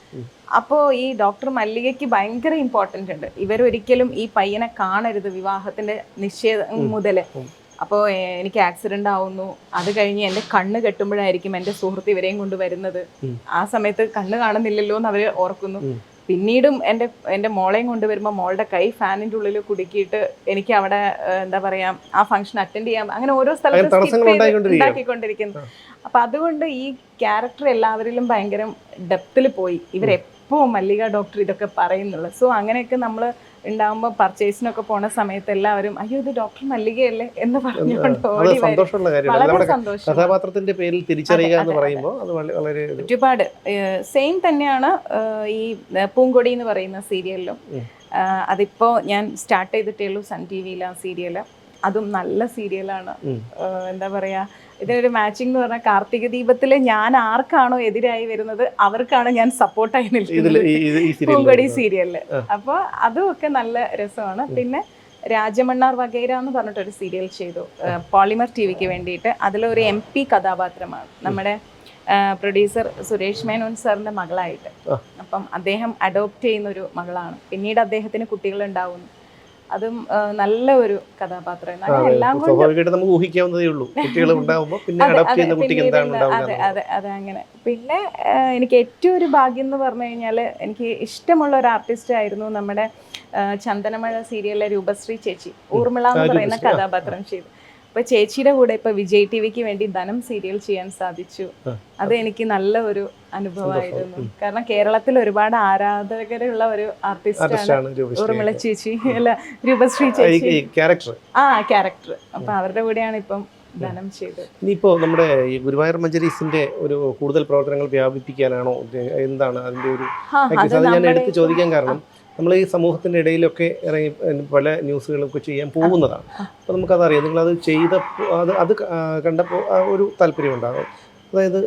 അപ്പോൾ ഈ ഡോക്ടർ മല്ലികയ്ക്ക് ഭയങ്കര ഇമ്പോർട്ടൻ്റ് ഉണ്ട്. ഇവരൊരിക്കലും ഈ പയ്യനെ കാണരുത് വിവാഹത്തിന്റെ നിശ്ചയം മുതൽ. അപ്പോൾ എനിക്ക് ആക്സിഡന്റ് ആവുന്നു, അത് കഴിഞ്ഞ് എൻ്റെ കണ്ണ് കെട്ടുമ്പോഴായിരിക്കും എൻ്റെ സുഹൃത്ത് ഇവരെയും കൊണ്ട് വരുന്നത്. ആ സമയത്ത് കണ്ണ് കാണുന്നില്ലല്ലോ എന്ന് അവർ ഓർക്കുന്നു. പിന്നീടും എൻ്റെ മോളെയും കൊണ്ടുവരുമ്പോൾ മോളുടെ കൈ ഫാനിൻ്റെ ഉള്ളിൽ കുടുക്കിയിട്ട് എനിക്ക് അവിടെ എന്താ പറയാ ആ ഫംഗ്ഷൻ അറ്റൻഡ് ചെയ്യാം, അങ്ങനെ ഓരോ സ്ഥലത്ത് ഉണ്ടാക്കിക്കൊണ്ടിരിക്കുന്നു. അപ്പം അതുകൊണ്ട് ഈ ക്യാരക്ടർ എല്ലാവരിലും ഭയങ്കര ഡെപ്തിൽ പോയി. ഇവരെപ്പോൾ മല്ലിക ഡോക്ടർ ഇതൊക്കെ പറയുന്നുള്ളു. സോ അങ്ങനെയൊക്കെ നമ്മൾ ഉണ്ടാകുമ്പോൾ പർച്ചേസിനൊക്കെ പോണ സമയത്ത് എല്ലാവരും അയ്യോ ഇത് ഡോക്ടർ മല്ലികയല്ലേ എന്ന് പറഞ്ഞുകൊണ്ട് അത് ഓടി വരും. സന്തോഷമുള്ള കാര്യമാണ്. വളരെ നമ്മുടെ സന്തോഷം. കഥാപാത്രത്തിന്റെ പേരിൽ തിരിച്ചറിയുക എന്ന് പറയുമ്പോൾ അത് വളരെ ഒരുപാട് സെയിം തന്നെയാണ് ഈ പൂങ്കൊടി എന്ന് പറയുന്ന സീരിയലിലും. അതിപ്പോൾ ഞാൻ സ്റ്റാർട്ട് ചെയ്തിട്ടേ ഉള്ളൂ സൺ ടി വിയിൽ ആ സീരിയല്. അതും നല്ല സീരിയലാണ്. എന്താ പറയാ, ഇതിനൊരു മാച്ചിങ് എന്ന് പറഞ്ഞാൽ കാർത്തിക ദീപത്തില് ഞാൻ ആർക്കാണോ എതിരായി വരുന്നത് അവർക്കാണ് ഞാൻ സപ്പോർട്ടായി നിൽക്കുന്നത് പൂങ്കൊടി സീരിയലില്. അപ്പോൾ അതും ഒക്കെ നല്ല രസമാണ്. പിന്നെ രാജമണ്ണാർ വഗൈര എന്ന് പറഞ്ഞിട്ടൊരു സീരിയൽ ചെയ്തു പോളിമർ ടി വിക്ക് വേണ്ടിയിട്ട്. അതിലൊരു MP കഥാപാത്രമാണ് നമ്മുടെ പ്രൊഡ്യൂസർ സുരേഷ് മേനോൻ സാറിന്റെ മകളായിട്ട്. അപ്പം അദ്ദേഹം അഡോപ്റ്റ് ചെയ്യുന്ന ഒരു മകളാണ്. പിന്നീട് അദ്ദേഹത്തിന് കുട്ടികളുണ്ടാവുന്നു. അതും നല്ല ഒരു കഥാപാത്രം. എല്ലാം സ്വാഭാവികമായിട്ട് നമുക്ക് ഊഹിക്കാവുന്നതേ ഉള്ളൂ കുട്ടികൾ ഉണ്ടാവുമ്പോൾ പിന്നെ അഡോപ്റ്റ് ചെയ്യുന്ന കുട്ടിക്ക് എന്താണ് ഉണ്ടാവുക. അതെ അങ്ങനെ. പിന്നെ എനിക്ക് ഏറ്റവും ഒരു ഭാഗ്യം എന്ന് പറഞ്ഞു കഴിഞ്ഞാൽ എനിക്ക് ഇഷ്ടമുള്ള ഒരു ആർട്ടിസ്റ്റ് ആയിരുന്നു നമ്മുടെ ചന്ദനമഴ സീരിയലിലെ രൂപശ്രീ ചേച്ചി. ഊർമിള എന്ന് പറയുന്ന കഥാപാത്രം ചെയ്തു. അപ്പൊ ചേച്ചിയുടെ കൂടെ ഇപ്പൊ വിജയ് ടിവിക്ക് വേണ്ടി ധനം സീരിയൽ ചെയ്യാൻ സാധിച്ചു. അത് എനിക്ക് നല്ല ഒരു അനുഭവമായിരുന്നു. കാരണം കേരളത്തിൽ ഒരുപാട് ആരാധകരുള്ള ഒരു ആർട്ടിസ്റ്റാണ് ഊർമിള ചേച്ചി, അല്ല രൂപശ്രീ ചേച്ചി ക്യാരക്ടർ. അപ്പൊ അവരുടെ കൂടെയാണ് ഇപ്പം ധനം ചെയ്തത്. ഇനിയിപ്പോ നമ്മുടെ ഈ ഗുരുവായൂർ മഞ്ചരീസിന്റെ ഒരു കൂടുതൽ പ്രവർത്തനങ്ങൾ വ്യാപിപ്പിക്കാനാണോ, എന്താണ് അതിന്റെ ഒരു ഞാൻ എടുത്ത് ചോദിക്കാൻ കാരണം നമ്മൾ ഈ സമൂഹത്തിൻ്റെ ഇടയിലൊക്കെ ഇറങ്ങി പല ന്യൂസുകളൊക്കെ ചെയ്യാൻ പോകുന്നതാണ്. അപ്പോൾ നമുക്കതറിയാം. നിങ്ങളത് അത് കണ്ടപ്പോൾ ഒരു താല്പര്യമുണ്ടാകും. അതായത്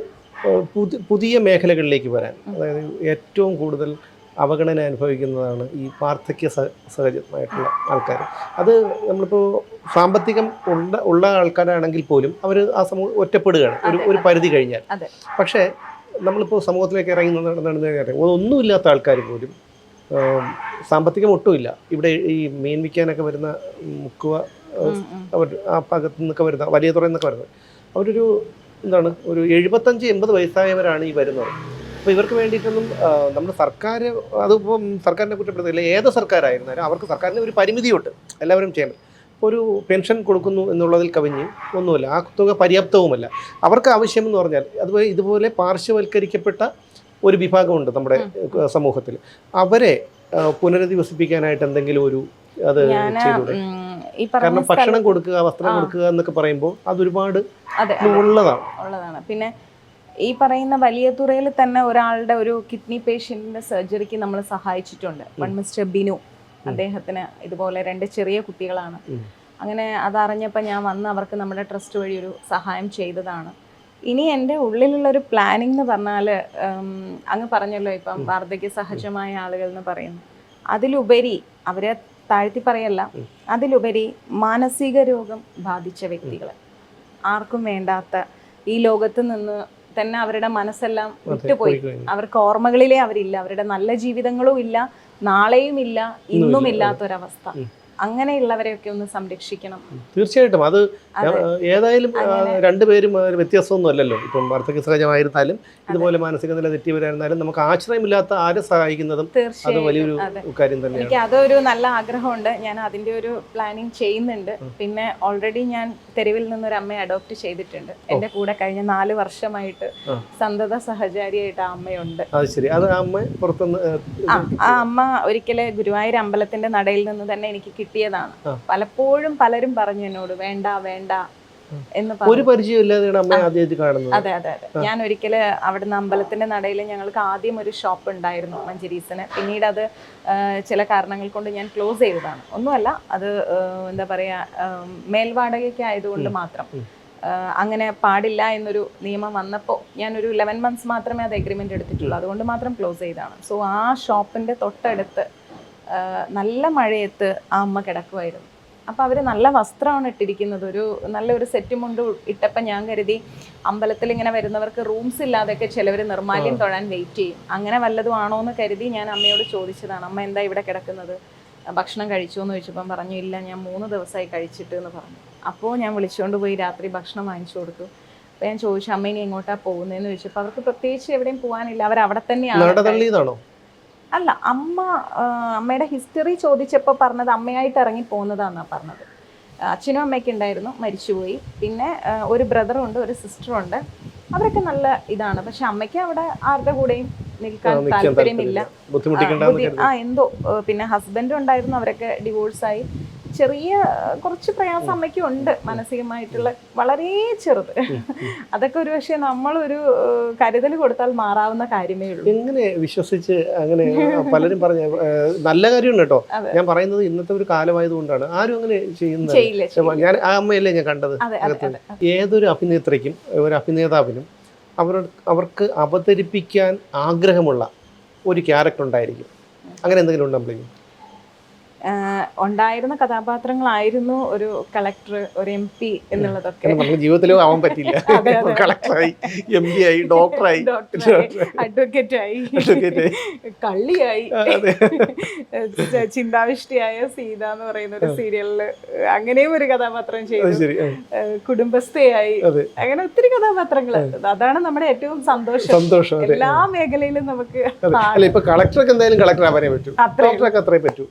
പുതിയ മേഖലകളിലേക്ക് വരാൻ. അതായത് ഏറ്റവും കൂടുതൽ അവഗണന അനുഭവിക്കുന്നതാണ് ഈ വാർദ്ധക്യ സഹജമായിട്ടുള്ള ആൾക്കാർ. അത് നമ്മളിപ്പോൾ സാമ്പത്തികം ഉള്ള ആൾക്കാരാണെങ്കിൽ പോലും അവർ ആ സമൂഹം ഒറ്റപ്പെടുകയാണ് ഒരു പരിധി കഴിഞ്ഞാൽ. പക്ഷേ നമ്മളിപ്പോൾ സമൂഹത്തിലേക്ക് ഇറങ്ങി നടന്നു ഒന്നുമില്ലാത്ത ആൾക്കാർ പോലും സാമ്പത്തികം ഒട്ടുമില്ല. ഇവിടെ ഈ മീൻ വിൽക്കാനൊക്കെ വരുന്ന മുക്കുവ അവർ ആ ഭാഗത്തു നിന്നൊക്കെ വരുന്ന വലിയ തുറയിൽ നിന്നൊക്കെ വരുന്നത് അവരൊരു എന്താണ് ഒരു 75-80 വയസ്സായവരാണ് ഈ വരുന്നത്. അപ്പോൾ ഇവർക്ക് വേണ്ടിയിട്ടൊന്നും നമ്മുടെ സർക്കാർ, അതിപ്പം സർക്കാരിനെ കുറ്റപ്പെടുത്തില്ല, ഏത് സർക്കാരായിരുന്നാലും അവർക്ക് സർക്കാരിന് ഒരു പരിമിതിയുണ്ട് എല്ലാവരും ചെയ്യണം. ഒരു പെൻഷൻ കൊടുക്കുന്നു എന്നുള്ളതിൽ കവിഞ്ഞ് ഒന്നുമില്ല, ആ തുക പര്യാപ്തവുമല്ല. അവർക്ക് ആവശ്യമെന്ന് പറഞ്ഞാൽ അതുപോലെ ഇതുപോലെ പാർശ്വവൽക്കരിക്കപ്പെട്ട ഒരു വിഭാഗമുണ്ട് നമ്മുടെ സമൂഹത്തിൽ. അവരെ പുനരധിവസിപ്പിക്കാനായിട്ട് എന്തെങ്കിലും ഒരു അത് ചെയ്തൂടെ? കാരണം ഭക്ഷണം കൊടുക്കുക, വസ്ത്രം കൊടുക്കുക എന്നൊക്കെ പറയുമ്പോൾ അതൊരുപാട് ഉള്ളതാണ്. പിന്നെ ഈ പറയുന്ന വലിയ തുറയിൽ തന്നെ ഒരാളുടെ ഒരു കിഡ്നി പേഷ്യന്റിന്റെ സർജറിക്ക് നമ്മൾ സഹായിച്ചിട്ടുണ്ട്. മിസ്റ്റർ ബിനു, അദ്ദേഹത്തിന് ഇതുപോലെ 2 ചെറിയ കുട്ടികളാണ്. അങ്ങനെ അതറിഞ്ഞപ്പോൾ ഞാൻ വന്ന് അവർക്ക് നമ്മുടെ ട്രസ്റ്റ് വഴി ഒരു സഹായം ചെയ്തതാണ്. ഇനി എൻ്റെ ഉള്ളിലുള്ളൊരു പ്ലാനിങ് എന്ന് പറഞ്ഞാൽ, അങ്ങ് പറഞ്ഞല്ലോ ഇപ്പം വാർദ്ധക്യ സഹജമായ ആളുകൾ എന്ന് പറയുന്നു, അതിലുപരി അവരെ താഴ്ത്തി പറയല്ല, അതിലുപരി മാനസിക രോഗം ബാധിച്ച വ്യക്തികൾ, ആർക്കും വേണ്ടാത്ത ഈ ലോകത്ത് നിന്ന് തന്നെ അവരുടെ മനസ്സെല്ലാം വിട്ടുപോയി, അവർക്ക് ഓർമ്മകളിലേ അവരില്ല, അവരുടെ നല്ല ജീവിതങ്ങളും ഇല്ല, നാളെയും ഇല്ല, ഇന്നും ഇല്ലാത്തൊരവസ്ഥ. അങ്ങനെയുള്ളവരെയൊക്കെ ഒന്ന് സംരക്ഷിക്കണം. തീർച്ചയായിട്ടും. അത് ഏതായാലും രണ്ടുപേരും വ്യത്യാസമൊന്നും അല്ലല്ലോ. ഇപ്പം വാർദ്ധക്യ സഹജമായിരുന്നാലും ഇതുപോലെ മാനസിക നില തെറ്റിയവരായിരുന്നാലും നമുക്ക് ആശ്രയമില്ലാത്ത ആരെ സഹായിക്കുന്നതും അത് വലിയൊരു കാര്യം തന്നെയാണ്. എനിക്ക് അതൊരു നല്ല ആഗ്രഹമുണ്ട്. ഞാൻ അതിൻ്റെ ഒരു പ്ലാനിങ് ചെയ്യുന്നുണ്ട്. പിന്നെ ഓൾറെഡി ഞാൻ തെരുവിൽ നിന്നൊരു അമ്മയെ അഡോപ്റ്റ് ചെയ്തിട്ടുണ്ട്. എൻ്റെ കൂടെ കഴിഞ്ഞ 4 വർഷമായിട്ട് സന്തത സഹചാരിയായിട്ട് ആ അമ്മയുണ്ട്. അത് ശരി. അത് അമ്മ പുറത്തുനിന്ന് ആ അമ്മ ഒരിക്കലെ ഗുരുവായൂർ അമ്പലത്തിന്റെ നടയിൽ നിന്ന് തന്നെ എനിക്ക് കിട്ടിയതാണ്. പലപ്പോഴും പലരും പറഞ്ഞു എന്നോട് വേണ്ട വേണ്ട എന്ന് പറഞ്ഞു. അതെ. ഞാൻ ഒരിക്കല് അവിടുന്ന് അമ്പലത്തിന്റെ നടയിൽ ഞങ്ങൾക്ക് ആദ്യം ഒരു ഷോപ്പ് ഉണ്ടായിരുന്നു മഞ്ചരീസിന്. പിന്നീട് അത് ചില കാരണങ്ങൾ കൊണ്ട് ഞാൻ ക്ലോസ് ചെയ്തതാണ്. ഒന്നുമല്ല, അത് എന്താ പറയാ, മേൽവാടകയ്ക്ക് ആയതുകൊണ്ട് മാത്രം. അങ്ങനെ പാടില്ല എന്നൊരു നിയമം വന്നപ്പോൾ ഞാനൊരു 11 months മാത്രമേ അത് എഗ്രിമെന്റ് എടുത്തിട്ടുള്ളൂ. അതുകൊണ്ട് മാത്രം ക്ലോസ് ചെയ്തതാണ്. സോ ആ ഷോപ്പിന്റെ തൊട്ടടുത്ത് നല്ല മഴയത്ത് ആ അമ്മ കിടക്കുമായിരുന്നു. അപ്പോൾ അവർ നല്ല വസ്ത്രമാണ് ഇട്ടിരിക്കുന്നത്. നല്ലൊരു സെറ്റ് മുണ്ട് ഇട്ടപ്പോൾ ഞാൻ കരുതി അമ്പലത്തിൽ ഇങ്ങനെ വരുന്നവർക്ക് റൂംസ് ഇല്ലാതെയൊക്കെ ചിലവർ നിർമ്മാല്യം തൊഴാൻ വെയിറ്റ് ചെയ്യും, അങ്ങനെ വല്ലതും ആണോ എന്ന് കരുതി ഞാൻ അമ്മയോട് ചോദിച്ചതാണ്, അമ്മ എന്താ ഇവിടെ കിടക്കുന്നത്, ഭക്ഷണം കഴിച്ചു എന്ന് ചോദിച്ചപ്പം പറഞ്ഞു ഇല്ല, ഞാൻ 3 ദിവസമായി കഴിച്ചിട്ട് എന്ന് പറഞ്ഞു. അപ്പോൾ ഞാൻ വിളിച്ചുകൊണ്ട് പോയി രാത്രി ഭക്ഷണം വാങ്ങിച്ചു കൊടുത്തു. അപ്പോൾ ഞാൻ ചോദിച്ചു അമ്മ ഇനി എങ്ങോട്ടാണ് പോകുന്നതെന്ന് ചോദിച്ചപ്പോൾ അവർക്ക് പ്രത്യേകിച്ച് എവിടെയും പോകാനില്ല, അവർ അവിടെ തന്നെയാണ്. അല്ല, അമ്മയുടെ ഹിസ്റ്ററി ചോദിച്ചപ്പോൾ പറഞ്ഞത് അമ്മയായിട്ട് ഇറങ്ങി പോകുന്നതാണെന്നാണ് പറഞ്ഞത്. അച്ഛനും അമ്മയൊക്കെ ഉണ്ടായിരുന്നു, മരിച്ചുപോയി. പിന്നെ ഒരു ബ്രദറുണ്ട്, ഒരു സിസ്റ്ററുണ്ട്. അവരൊക്കെ നല്ല ഇതാണ്. പക്ഷെ അമ്മയ്ക്ക് അവിടെ ആരുടെ കൂടെയും നിൽക്കാൻ നിൽക്കാൻ താല്പര്യമില്ല. ബുദ്ധിമുട്ടിക്കണ്ടെന്ന് എന്തോ പിന്നെ ഹസ്ബൻഡും ഉണ്ടായിരുന്നു, അവരൊക്കെ ഡിവോഴ്സായി. ചെറിയ കുറച്ച് പ്രയാസം അമ്മയ്ക്കും ഉണ്ട്, മാനസികമായിട്ടുള്ള, വളരെ ചെറുത്. അതൊക്കെ ഒരു പക്ഷേ നമ്മളൊരു കരുതൽ കൊടുത്താൽ മാറാവുന്ന കാര്യമേ ഉള്ളൂ. എങ്ങനെ വിശ്വസിച്ച് അങ്ങനെ പലരും പറഞ്ഞ നല്ല കാര്യമാണ് കേട്ടോ. ഞാൻ പറയുന്നത് ഇന്നത്തെ ഒരു കാലമായതുകൊണ്ടാണ് ആരും അങ്ങനെ ചെയ്യുന്നത്. ഞാൻ ആ അമ്മയല്ലേ ഞാൻ കണ്ടത്. ഏതൊരു അഭിനേത്രിക്കും ഒരു അഭിനേതാവിനും അവർക്ക് അവതരിപ്പിക്കാൻ ആഗ്രഹമുള്ള ഒരു ക്യാരക്ടർ ഉണ്ടായിരിക്കും. അങ്ങനെ എന്തെങ്കിലും ഉണ്ടെങ്കിൽ ഉണ്ടായിരുന്ന കഥാപാത്രങ്ങളായിരുന്നു ഒരു കളക്ടർ, ഒരു MP എന്നുള്ളതൊക്കെ. നമുക്ക് ജീവിതത്തിലും ആവാൻ പറ്റില്ല. കളക്ടറായി, MP ആയി, ഡോക്ടറായി, അഡ്വക്കേറ്റായി, കള്ളിയായി, ചിന്താവിഷ്ടിയായ സീത എന്ന് പറയുന്ന ഒരു സീരിയലില് അങ്ങനെയും ഒരു കഥാപാത്രം ചെയ്തു, കുടുംബസ്ഥയായി, അങ്ങനെ ഒത്തിരി കഥാപാത്രങ്ങൾ. അതാണ് നമ്മുടെ ഏറ്റവും സന്തോഷം. എല്ലാ മേഖലയിലും നമുക്ക് കളക്ടറൊക്കെ എന്തായാലും കളക്ടർ ആവാനേ പറ്റൂ, ഡോക്ടറൊക്കെ അത്രേ പറ്റൂ.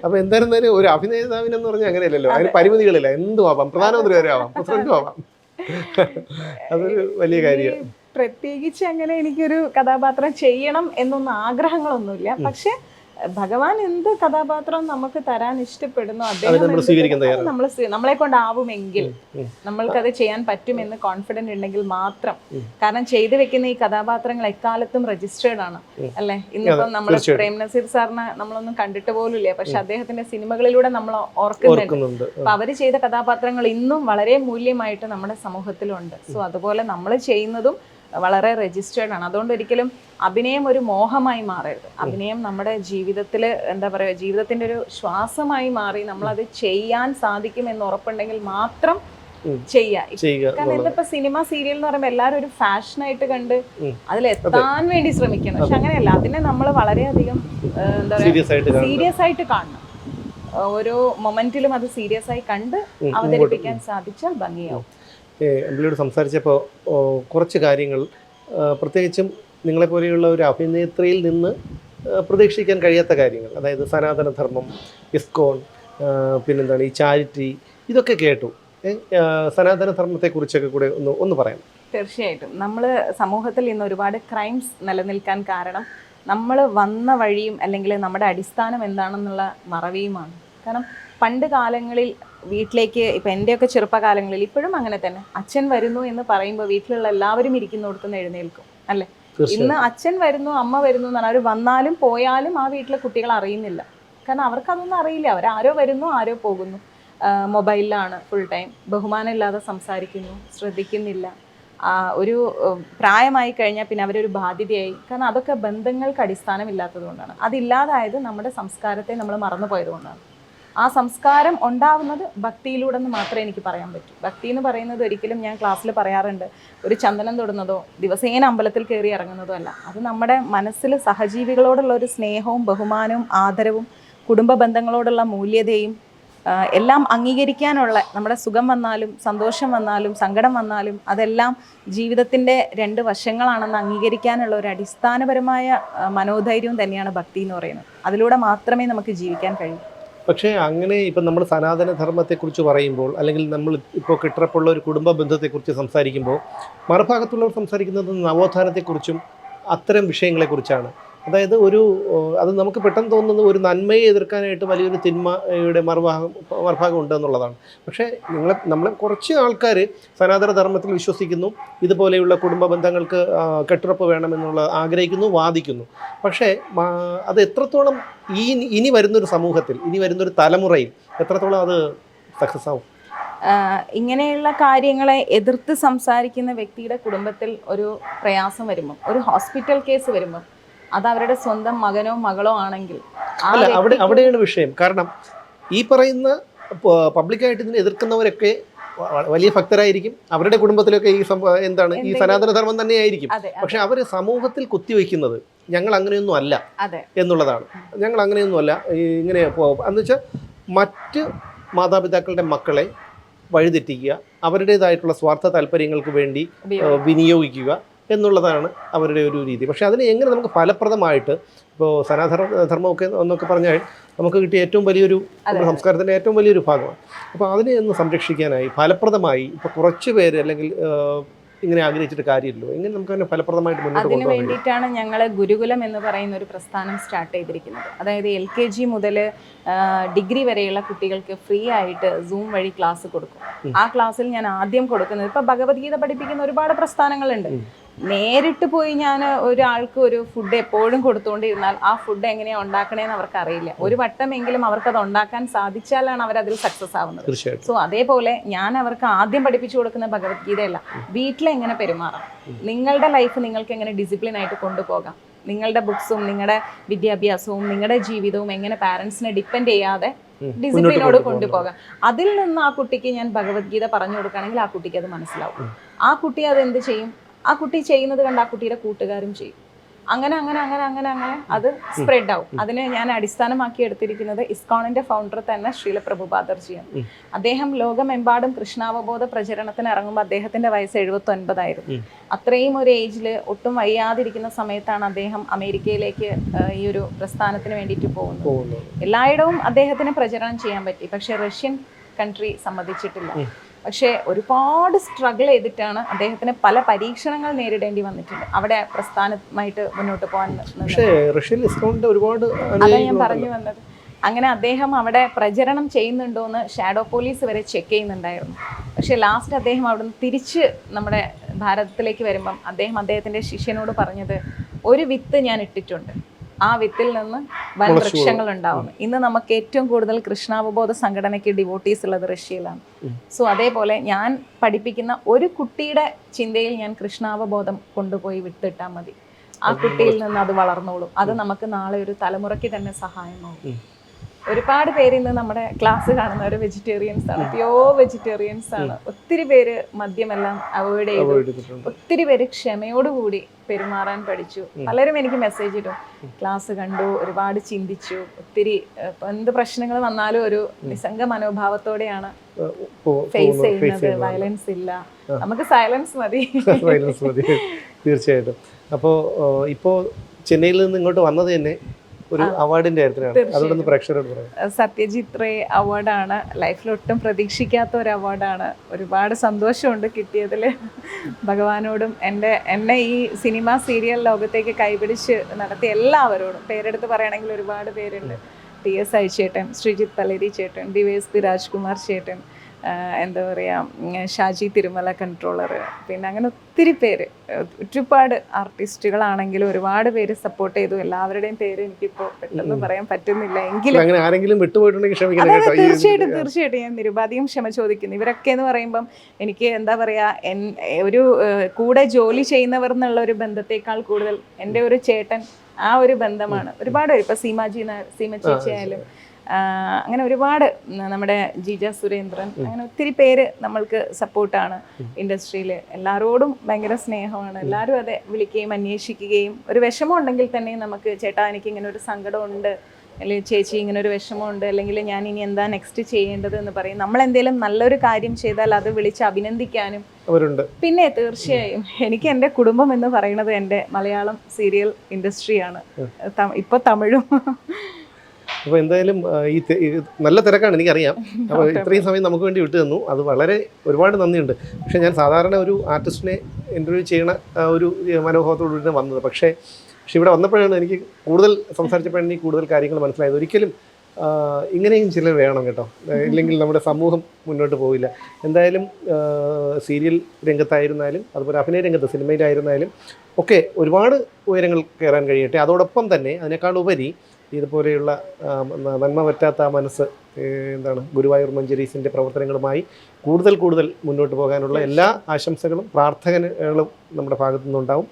അപ്പൊ എന്തായിരുന്നാലും ഒരു അഭിനേതാവിനെന്ന് പറഞ്ഞാൽ അങ്ങനെയല്ലല്ലോ, അതിന് പരിമിതികളില്ല. എന്തും ആവാം, പ്രധാനമന്ത്രി വരെ ആവാം, പ്രസിഡന്റും ആവാം. അതൊരു വലിയ കാര്യമാണ്. പ്രത്യേകിച്ച് അങ്ങനെ എനിക്കൊരു കഥാപാത്രം ചെയ്യണം എന്നൊന്നും ആഗ്രഹങ്ങളൊന്നുമില്ല. പക്ഷെ ഭഗവാൻ എന്ത് കഥാപാത്രം നമുക്ക് തരാൻ ഇഷ്ടപ്പെടുന്നു അദ്ദേഹം നമ്മളെ കൊണ്ടാവുമെങ്കിൽ, നമ്മൾക്കത് ചെയ്യാൻ പറ്റുമെന്ന് കോൺഫിഡന്റ് ഉണ്ടെങ്കിൽ മാത്രം. കാരണം ചെയ്തു വെക്കുന്ന ഈ കഥാപാത്രങ്ങൾ എക്കാലത്തും രജിസ്റ്റേർഡ് ആണ് അല്ലെ. ഇന്നിപ്പം നമ്മൾ പ്രേം നസീർ സാറിനെ നമ്മളൊന്നും കണ്ടിട്ട് പോലുമില്ല, പക്ഷെ അദ്ദേഹത്തിന്റെ സിനിമകളിലൂടെ നമ്മൾ ഓർക്കുന്നുണ്ട്. അപ്പൊ അവര് ചെയ്ത കഥാപാത്രങ്ങൾ ഇന്നും വളരെ മൂല്യമായിട്ട് നമ്മുടെ സമൂഹത്തിലുണ്ട്. സോ അതുപോലെ നമ്മൾ ചെയ്യുന്നതും വളരെ രജിസ്റ്റേർഡ് ആണ്. അതുകൊണ്ട് ഒരിക്കലും അഭിനയം ഒരു മോഹമായി മാറരുത്. അഭിനയം നമ്മുടെ ജീവിതത്തിൽ എന്താ പറയുക, ജീവിതത്തിന്റെ ഒരു ശ്വാസമായി മാറി നമ്മളത് ചെയ്യാൻ സാധിക്കും എന്ന് ഉറപ്പുണ്ടെങ്കിൽ മാത്രം ചെയ്യാം. കാരണം ഇതിപ്പോ സിനിമ, സീരിയൽ എന്ന് പറയുമ്പോൾ എല്ലാവരും ഒരു ഫാഷനായിട്ട് കണ്ട് അതിലെത്താൻ വേണ്ടി ശ്രമിക്കണം. പക്ഷെ അങ്ങനെയല്ല, അതിനെ നമ്മൾ വളരെയധികം എന്താ പറയുക സീരിയസ് ആയിട്ട് കാണണം. ഓരോ മൊമെന്റിലും അത് സീരിയസ് ആയി കണ്ട് അവതരിപ്പിക്കാൻ സാധിച്ചാൽ ഭംഗിയാവും. അമ്പിളിയോട് സംസാരിച്ചപ്പോൾ കുറച്ച് കാര്യങ്ങൾ, പ്രത്യേകിച്ചും നിങ്ങളെപ്പോലെയുള്ള ഒരു അഭിനേത്രിയിൽ നിന്ന് പ്രതീക്ഷിക്കാൻ കഴിയാത്ത കാര്യങ്ങൾ, അതായത് സനാതനധർമ്മം, ഇസ്കോൺ, പിന്നെന്താണ് ഈ ചാരിറ്റി, ഇതൊക്കെ കേട്ടു. സനാതനധർമ്മത്തെക്കുറിച്ചൊക്കെ കൂടെ ഒന്ന് പറയാം. തീർച്ചയായിട്ടും. നമ്മൾ സമൂഹത്തിൽ ഇന്ന് ഒരുപാട് ക്രൈംസ് നിലനിൽക്കാൻ കാരണം നമ്മൾ വന്ന വഴിയും അല്ലെങ്കിൽ നമ്മുടെ അടിസ്ഥാനം എന്താണെന്നുള്ള മറവിയുമാണ്. കാരണം പണ്ട് കാലങ്ങളിൽ വീട്ടിലേക്ക്, ഇപ്പം എൻ്റെയൊക്കെ ചെറുപ്പകാലങ്ങളിൽ ഇപ്പോഴും അങ്ങനെ തന്നെ, അച്ഛൻ വരുന്നു എന്ന് പറയുമ്പോൾ വീട്ടിലുള്ള എല്ലാവരും ഇരിക്കുന്നിടത്തുനിന്ന് എഴുന്നേൽക്കും അല്ലേ. ഇന്ന് അച്ഛൻ വരുന്നു, അമ്മ വരുന്നു എന്ന് പറഞ്ഞാൽ അവർ വന്നാലും പോയാലും ആ വീട്ടിലെ കുട്ടികൾ അറിയുന്നില്ല. കാരണം അവർക്കതൊന്നും അറിയില്ല. അവരാരോ വരുന്നു, ആരോ പോകുന്നു, മൊബൈലിലാണ് ഫുൾ ടൈം, ബഹുമാനമില്ലാതെ സംസാരിക്കുന്നു, ശ്രദ്ധിക്കുന്നില്ല. ഒരു പ്രായമായി കഴിഞ്ഞാൽ പിന്നെ അവരൊരു ബാധ്യതയായി. കാരണം അതൊക്കെ ബന്ധങ്ങൾക്ക് അടിസ്ഥാനമില്ലാത്തത് കൊണ്ടാണ്. അതില്ലാതായത് നമ്മുടെ സംസ്കാരത്തെ നമ്മൾ മറന്നു പോയതുകൊണ്ടാണ്. ആ സംസ്കാരം ഉണ്ടാവുന്നത് ഭക്തിയിലൂടെ എന്ന് മാത്രമേ എനിക്ക് പറയാൻ പറ്റൂ. ഭക്തി എന്ന് പറയുന്നത് ഒരിക്കലും, ഞാൻ ക്ലാസ്സിൽ പറയാറുണ്ട്, ഒരു ചന്ദനം തൊടുന്നതോ ദിവസേന അമ്പലത്തിൽ കയറി ഇറങ്ങുന്നതോ അല്ല. അത് നമ്മുടെ മനസ്സിൽ സഹജീവികളോടുള്ള ഒരു സ്നേഹവും ബഹുമാനവും ആദരവും കുടുംബ ബന്ധങ്ങളോടുള്ള മൂല്യതയും എല്ലാം അംഗീകരിക്കാനുള്ള, നമ്മുടെ സുഖം വന്നാലും സന്തോഷം വന്നാലും സങ്കടം വന്നാലും അതെല്ലാം ജീവിതത്തിൻ്റെ രണ്ട് വശങ്ങളാണെന്ന് അംഗീകരിക്കാനുള്ള ഒരു അടിസ്ഥാനപരമായ മനോധൈര്യവും തന്നെയാണ് ഭക്തി എന്ന് പറയുന്നത്. അതിലൂടെ മാത്രമേ നമുക്ക് ജീവിക്കാൻ കഴിയൂ. പക്ഷേ അങ്ങനെ ഇപ്പം നമ്മൾ സനാതനധർമ്മത്തെക്കുറിച്ച് പറയുമ്പോൾ, അല്ലെങ്കിൽ നമ്മൾ ഇപ്പോൾ കിട്ടപ്പുള്ള ഒരു കുടുംബ ബന്ധത്തെക്കുറിച്ച് സംസാരിക്കുമ്പോൾ, മറുഭാഗത്തുള്ളവർ സംസാരിക്കുന്നത് നവോത്ഥാനത്തെക്കുറിച്ചും അത്തരം വിഷയങ്ങളെക്കുറിച്ചാണ്. അതായത് അത് നമുക്ക് പെട്ടെന്ന് തോന്നുന്നത് ഒരു നന്മയെ എതിർക്കാനായിട്ട് വലിയൊരു തിന്മയുടെ മറുഭാഗം ഉണ്ട് എന്നുള്ളതാണ്. പക്ഷേ നമ്മളെ കുറച്ച് ആൾക്കാർ സനാതനധർമ്മത്തിൽ വിശ്വസിക്കുന്നു, ഇതുപോലെയുള്ള കുടുംബ ബന്ധങ്ങൾക്ക് കെട്ടുറപ്പ് വേണമെന്നുള്ള ആഗ്രഹിക്കുന്നു, വാദിക്കുന്നു. പക്ഷേ അത് എത്രത്തോളം ഇനി വരുന്നൊരു സമൂഹത്തിൽ, ഇനി വരുന്നൊരു തലമുറയിൽ എത്രത്തോളം അത് സക്സസ് ആവും? ഇങ്ങനെയുള്ള കാര്യങ്ങളെ എതിർത്ത് സംസാരിക്കുന്ന വ്യക്തിയുടെ കുടുംബത്തിൽ ഒരു പ്രയാസം വരുമ്പം, ഒരു ഹോസ്പിറ്റൽ കേസ് വരുമ്പം, അത് അവരുടെ സ്വന്തം മകനോ മകളോ ആണെങ്കിൽ അവിടെയാണ് വിഷയം. കാരണം ഈ പറയുന്ന പബ്ലിക്കായിട്ട് ഇതിനെ എതിർക്കുന്നവരൊക്കെ വലിയ ഭക്തരായിരിക്കും, അവരുടെ കുടുംബത്തിലൊക്കെ ഈ സനാതനധർമ്മം തന്നെയായിരിക്കും. പക്ഷെ അവർ സമൂഹത്തിൽ കുത്തിവെക്കുന്നത് ഞങ്ങൾ അങ്ങനെയൊന്നും അല്ല എന്നുള്ളതാണ്. ഞങ്ങൾ അങ്ങനെയൊന്നും അല്ല, ഇങ്ങനെ എന്ന് വെച്ചാൽ മറ്റ് മാതാപിതാക്കളുടെ മക്കളെ വഴിതെറ്റിക്കുക, അവരുടേതായിട്ടുള്ള സ്വാർത്ഥ താല്പര്യങ്ങൾക്ക് വേണ്ടി വിനിയോഗിക്കുക എന്നുള്ളതാണ് അവരുടെ ഒരു രീതി. പക്ഷേ അതിനെ എങ്ങനെ നമുക്ക് ഫലപ്രദമായിട്ട്, ഇപ്പോൾ സനാതനധർമ്മമൊക്കെ എന്നൊക്കെ പറഞ്ഞാൽ നമുക്ക് കിട്ടിയ ഏറ്റവും വലിയൊരു സംസ്കാരത്തിൻ്റെ ഏറ്റവും വലിയൊരു ഭാഗമാണ്. അപ്പോൾ അതിനെ ഒന്ന് സംരക്ഷിക്കാനായി ഫലപ്രദമായി ഇപ്പോൾ കുറച്ച് പേര്, അല്ലെങ്കിൽ ഇങ്ങനെ ആഗ്രഹിച്ചിട്ട് കാര്യമില്ലല്ലോ, എങ്ങനെ നമുക്ക് തന്നെ ഫലപ്രദമായിട്ട് മുന്നോട്ട് അതിനു കൊണ്ടുപോകാൻ കഴിയും? വേണ്ടിയിട്ടാണ് ഞങ്ങൾ ഗുരുകുലം എന്ന് പറയുന്ന ഒരു പ്രസ്ഥാനം സ്റ്റാർട്ട് ചെയ്തിരിക്കുന്നത്. അതായത് LKG മുതൽ ഡിഗ്രി വരെയുള്ള കുട്ടികൾക്ക് ഫ്രീ ആയിട്ട് സൂം വഴി ക്ലാസ് കൊടുക്കും. ആ ക്ലാസ്സിൽ ഞാൻ ആദ്യം കൊടുക്കുന്നത്, ഇപ്പൊ ഭഗവത്ഗീത പഠിപ്പിക്കുന്ന ഒരുപാട് പ്രസ്ഥാനങ്ങളുണ്ട്. നേരിട്ട് പോയി ഞാൻ ഒരാൾക്ക് ഒരു ഫുഡ് എപ്പോഴും കൊടുത്തുകൊണ്ടിരുന്നാൽ ആ ഫുഡ് എങ്ങനെയാണ് ഉണ്ടാക്കണേന്ന് അവർക്ക് അറിയില്ല. ഒരു വട്ടമെങ്കിലും അവർക്കത് ഉണ്ടാക്കാൻ സാധിച്ചാലാണ് അവരതിൽ സക്സസ് ആവുന്നത്. തീർച്ചയായിട്ടും. സോ അതേപോലെ ഞാൻ അവർക്ക് ആദ്യം പഠിപ്പിച്ചു കൊടുക്കുന്ന ഭഗവത്ഗീതയല്ല, വീട്ടിലെങ്ങനെ പെരുമാറാം, നിങ്ങളുടെ ലൈഫ് നിങ്ങൾക്ക് എങ്ങനെ ഡിസിപ്ലിൻ ആയിട്ട് കൊണ്ടുപോകാം, നിങ്ങളുടെ ബുക്സും നിങ്ങളുടെ വിദ്യാഭ്യാസവും നിങ്ങളുടെ ജീവിതവും എങ്ങനെ പാരൻസിനെ ഡിപ്പെൻഡ് ചെയ്യാതെ ഡിസിപ്ലിനോട് കൊണ്ടുപോകാം. അതിൽ നിന്ന് ആ കുട്ടിക്ക് ഞാൻ ഭഗവത്ഗീത പറഞ്ഞു കൊടുക്കുകയാണെങ്കിൽ ആ കുട്ടിക്ക് അത് മനസ്സിലാവും. ആ കുട്ടി അത് എന്ത് ചെയ്യും, ആ കുട്ടി ചെയ്യുന്നത് കണ്ട് ആ കുട്ടിയുടെ കൂട്ടുകാരും ചെയ്യും. അങ്ങനെ അങ്ങനെ അങ്ങനെ അങ്ങനെ അങ്ങനെ അത് സ്പ്രെഡ് ആവും. അതിന് ഞാൻ അടിസ്ഥാനമാക്കി എടുത്തിരിക്കുന്നത് ഇസ്കോണിന്റെ ഫൗണ്ടർ തന്നെ ശ്രീല പ്രഭുപാദർജിയാണ്. അദ്ദേഹം ലോകമെമ്പാടും കൃഷ്ണാവബോധ പ്രചരണത്തിന് ഇറങ്ങുമ്പോൾ അദ്ദേഹത്തിന്റെ വയസ്സ് 79 അത്രയും ഒരു ഏജിൽ ഒട്ടും വയ്യാതിരിക്കുന്ന സമയത്താണ് അദ്ദേഹം അമേരിക്കയിലേക്ക് ഈ ഒരു പ്രസ്ഥാനത്തിന് വേണ്ടിയിട്ട് പോകുന്നത്. എല്ലായിടവും അദ്ദേഹത്തിന് പ്രചരണം ചെയ്യാൻ പറ്റി, പക്ഷെ റഷ്യൻ കൺട്രി സമ്മതിച്ചിട്ടില്ല. പക്ഷേ ഒരുപാട് സ്ട്രഗിൾ ചെയ്തിട്ടാണ് അദ്ദേഹത്തിന് പല പരീക്ഷണങ്ങൾ നേരിടേണ്ടി വന്നിട്ടുണ്ട് അവിടെ പ്രസ്ഥാനമായിട്ട് മുന്നോട്ട് പോകാൻ. അതാണ് ഞാൻ പറഞ്ഞു വന്നത്. അങ്ങനെ അദ്ദേഹം അവിടെ പ്രചരണം ചെയ്യുന്നുണ്ടോയെന്ന് ഷാഡോ പോലീസ് വരെ ചെക്ക് ചെയ്യുന്നുണ്ടായിരുന്നു. പക്ഷേ ലാസ്റ്റ് അദ്ദേഹം അവിടുന്ന് തിരിച്ച് നമ്മുടെ ഭാരതത്തിലേക്ക് വരുമ്പം അദ്ദേഹത്തിൻ്റെ ശിഷ്യനോട് പറഞ്ഞത്, ഒരു വിത്ത് ഞാൻ ഇട്ടിട്ടുണ്ട്, ആ വിത്തിൽ നിന്ന് വൻ വൃക്ഷങ്ങൾ ഉണ്ടാവുന്നു. ഇന്ന് നമുക്ക് ഏറ്റവും കൂടുതൽ കൃഷ്ണാവബോധ സംഘടനയ്ക്ക് ഡിവോട്ടീസ് ഉള്ളത് റഷ്യയിലാണ്. സോ അതേപോലെ ഞാൻ പഠിപ്പിക്കുന്ന ഒരു കുട്ടിയുടെ ചിന്തയിൽ ഞാൻ കൃഷ്ണാവബോധം കൊണ്ടുപോയി വിട്ടിട്ടാൽ മതി, ആ കുട്ടിയിൽ നിന്ന് അത് വളർന്നോളും. അത് നമുക്ക് നാളെ ഒരു തലമുറയ്ക്ക് തന്നെ സഹായമാവും. ഒരുപാട് പേര് ഇന്ന് നമ്മുടെ ക്ലാസ് കാണുന്നവർ വെജിറ്റേറിയൻസ് ആണ്, പ്യോർ വെജിറ്റേറിയൻസ് ആണ്. ഒത്തിരി പേര് മദ്യമെല്ലാം അവോയ്ഡ് ചെയ്തു, ഒത്തിരി പേര് ക്ഷമയോടുകൂടി പെരുമാറാൻ പഠിച്ചു. പലരും എനിക്ക് മെസ്സേജ് ഇടും, ക്ലാസ് കണ്ടു, ഒരുപാട് ചിന്തിച്ചു, ഒത്തിരി എന്ത് പ്രശ്നങ്ങൾ വന്നാലും ഒരു നിസ്സംഗ മനോഭാവത്തോടെയാണ് ഫേസ് ചെയ്യുന്നത്. വയലൻസ് ഇല്ല, നമുക്ക് സൈലൻസ് മതി. തീർച്ചയായിട്ടും. അപ്പോൾ ഇപ്പോൾ ചെന്നൈയിൽ നിന്ന് ഇങ്ങോട്ട് വന്നത് തന്നെ ഒരു അവാർഡിന്റെ കാര്യത്തിലാണ്. സത്യജിത് റേ അവാർഡാണ്. ലൈഫിൽ ഒട്ടും പ്രതീക്ഷിക്കാത്ത ഒരു അവാർഡാണ്. ഒരുപാട് സന്തോഷമുണ്ട് കിട്ടിയതിൽ. ഭഗവാനോടും എന്നെ ഈ സിനിമ സീരിയൽ ലോകത്തേക്ക് കൈപിടിച്ച് നടത്തിയ എല്ലാവരോടും, പേരെടുത്ത് പറയുകയാണെങ്കിൽ ഒരുപാട് പേരുണ്ട്. TS അഴിച്ചേട്ടൻ, ശ്രീജിത്ത് പലേരി ചേട്ടൻ, DYSP രാജ്കുമാർ ചേട്ടൻ, എന്താ പറയുക, ഷാജി തിരുമല കൺട്രോളർ, പിന്നെ അങ്ങനെ ഒത്തിരി പേര്, ഒരുപാട് ആർട്ടിസ്റ്റുകളാണെങ്കിലും ഒരുപാട് പേര് സപ്പോർട്ട് ചെയ്തു. എല്ലാവരുടെയും പേര് എനിക്കിപ്പോൾ പെട്ടെന്ന് പറയാൻ പറ്റുന്നില്ല, എങ്കിലും തീർച്ചയായിട്ടും ഞാൻ നിരുപാധികം ക്ഷമ ചോദിക്കുന്നു. ഇവരൊക്കെ എന്ന് പറയുമ്പം എനിക്ക് എന്താ പറയുക, ഒരു കൂടെ ജോലി ചെയ്യുന്നവർ എന്നുള്ള ഒരു ബന്ധത്തെക്കാൾ കൂടുതൽ എൻ്റെ ഒരു ചേട്ടൻ, ആ ഒരു ബന്ധമാണ്. ഒരുപാട് പേര്, ഇപ്പോൾ സീമ ചേച്ചി ആയാലും, അങ്ങനെ ഒരുപാട്, നമ്മുടെ ജിജ സുരേന്ദ്രൻ, അങ്ങനെ ഒത്തിരി പേര് നമ്മൾക്ക് സപ്പോർട്ടാണ് ഇൻഡസ്ട്രിയിൽ. എല്ലാവരോടും ഭയങ്കര സ്നേഹമാണ്. എല്ലാവരും അതെ വിളിക്കുകയും അന്വേഷിക്കുകയും, ഒരു വിഷമം ഉണ്ടെങ്കിൽ തന്നെ നമുക്ക്, ചേട്ടാ എനിക്ക് ഇങ്ങനെ ഒരു സങ്കടമുണ്ട്, അല്ലെങ്കിൽ ചേച്ചി ഇങ്ങനെ ഒരു വിഷമമുണ്ട്, അല്ലെങ്കിൽ ഞാൻ ഇനി എന്താ നെക്സ്റ്റ് ചെയ്യേണ്ടത് എന്ന് പറയും. നമ്മൾ എന്തെങ്കിലും നല്ലൊരു കാര്യം ചെയ്താൽ അത് വിളിച്ച് അഭിനന്ദിക്കാനും അവരുണ്ട്. പിന്നെ തീർച്ചയായും എനിക്ക് എൻ്റെ കുടുംബം എന്ന് പറയുന്നത് എൻ്റെ മലയാളം സീരിയൽ ഇൻഡസ്ട്രിയാണ്, ഇപ്പോൾ തമിഴും. അപ്പോൾ എന്തായാലും ഈ നല്ല തിരക്കാണ്, എനിക്കറിയാം. അപ്പോൾ ഇത്രയും സമയം നമുക്ക് വേണ്ടി വിട്ടു തന്നു, അത് ഒരുപാട് നന്ദിയുണ്ട്. പക്ഷേ ഞാൻ സാധാരണ ഒരു ആർട്ടിസ്റ്റിനെ ഇൻ്റർവ്യൂ ചെയ്യണ ഒരു മനോഭാവത്തോടുകൂടി വന്നത്. പക്ഷേ ഇവിടെ വന്നപ്പോഴാണ് എനിക്ക് കൂടുതൽ സംസാരിച്ചപ്പോഴാണ് എനിക്ക് കൂടുതൽ കാര്യങ്ങൾ മനസ്സിലായത്. ഒരിക്കലും ഇങ്ങനെയും ചിലർ വേണം കേട്ടോ, ഇല്ലെങ്കിൽ നമ്മുടെ സമൂഹം മുന്നോട്ട് പോവില്ല. എന്തായാലും സീരിയൽ രംഗത്തായിരുന്നാലും അതുപോലെ അഭിനയ രംഗത്ത്, സിനിമയിലായിരുന്നാലും ഒക്കെ ഒരുപാട് ഉയരങ്ങൾ കയറാൻ കഴിയട്ടെ. അതോടൊപ്പം തന്നെ അതിനേക്കാൾ ഉപരി ഇതുപോലെയുള്ള നന്മ പറ്റാത്ത ആ മനസ്സ്, ഗുരുവായൂർ മഞ്ചരീസിൻ്റെ പ്രവർത്തനങ്ങളുമായി കൂടുതൽ മുന്നോട്ട് പോകാനുള്ള എല്ലാ ആശംസകളും പ്രാർത്ഥനകളും നമ്മുടെ ഭാഗത്തു നിന്നുണ്ടാവും.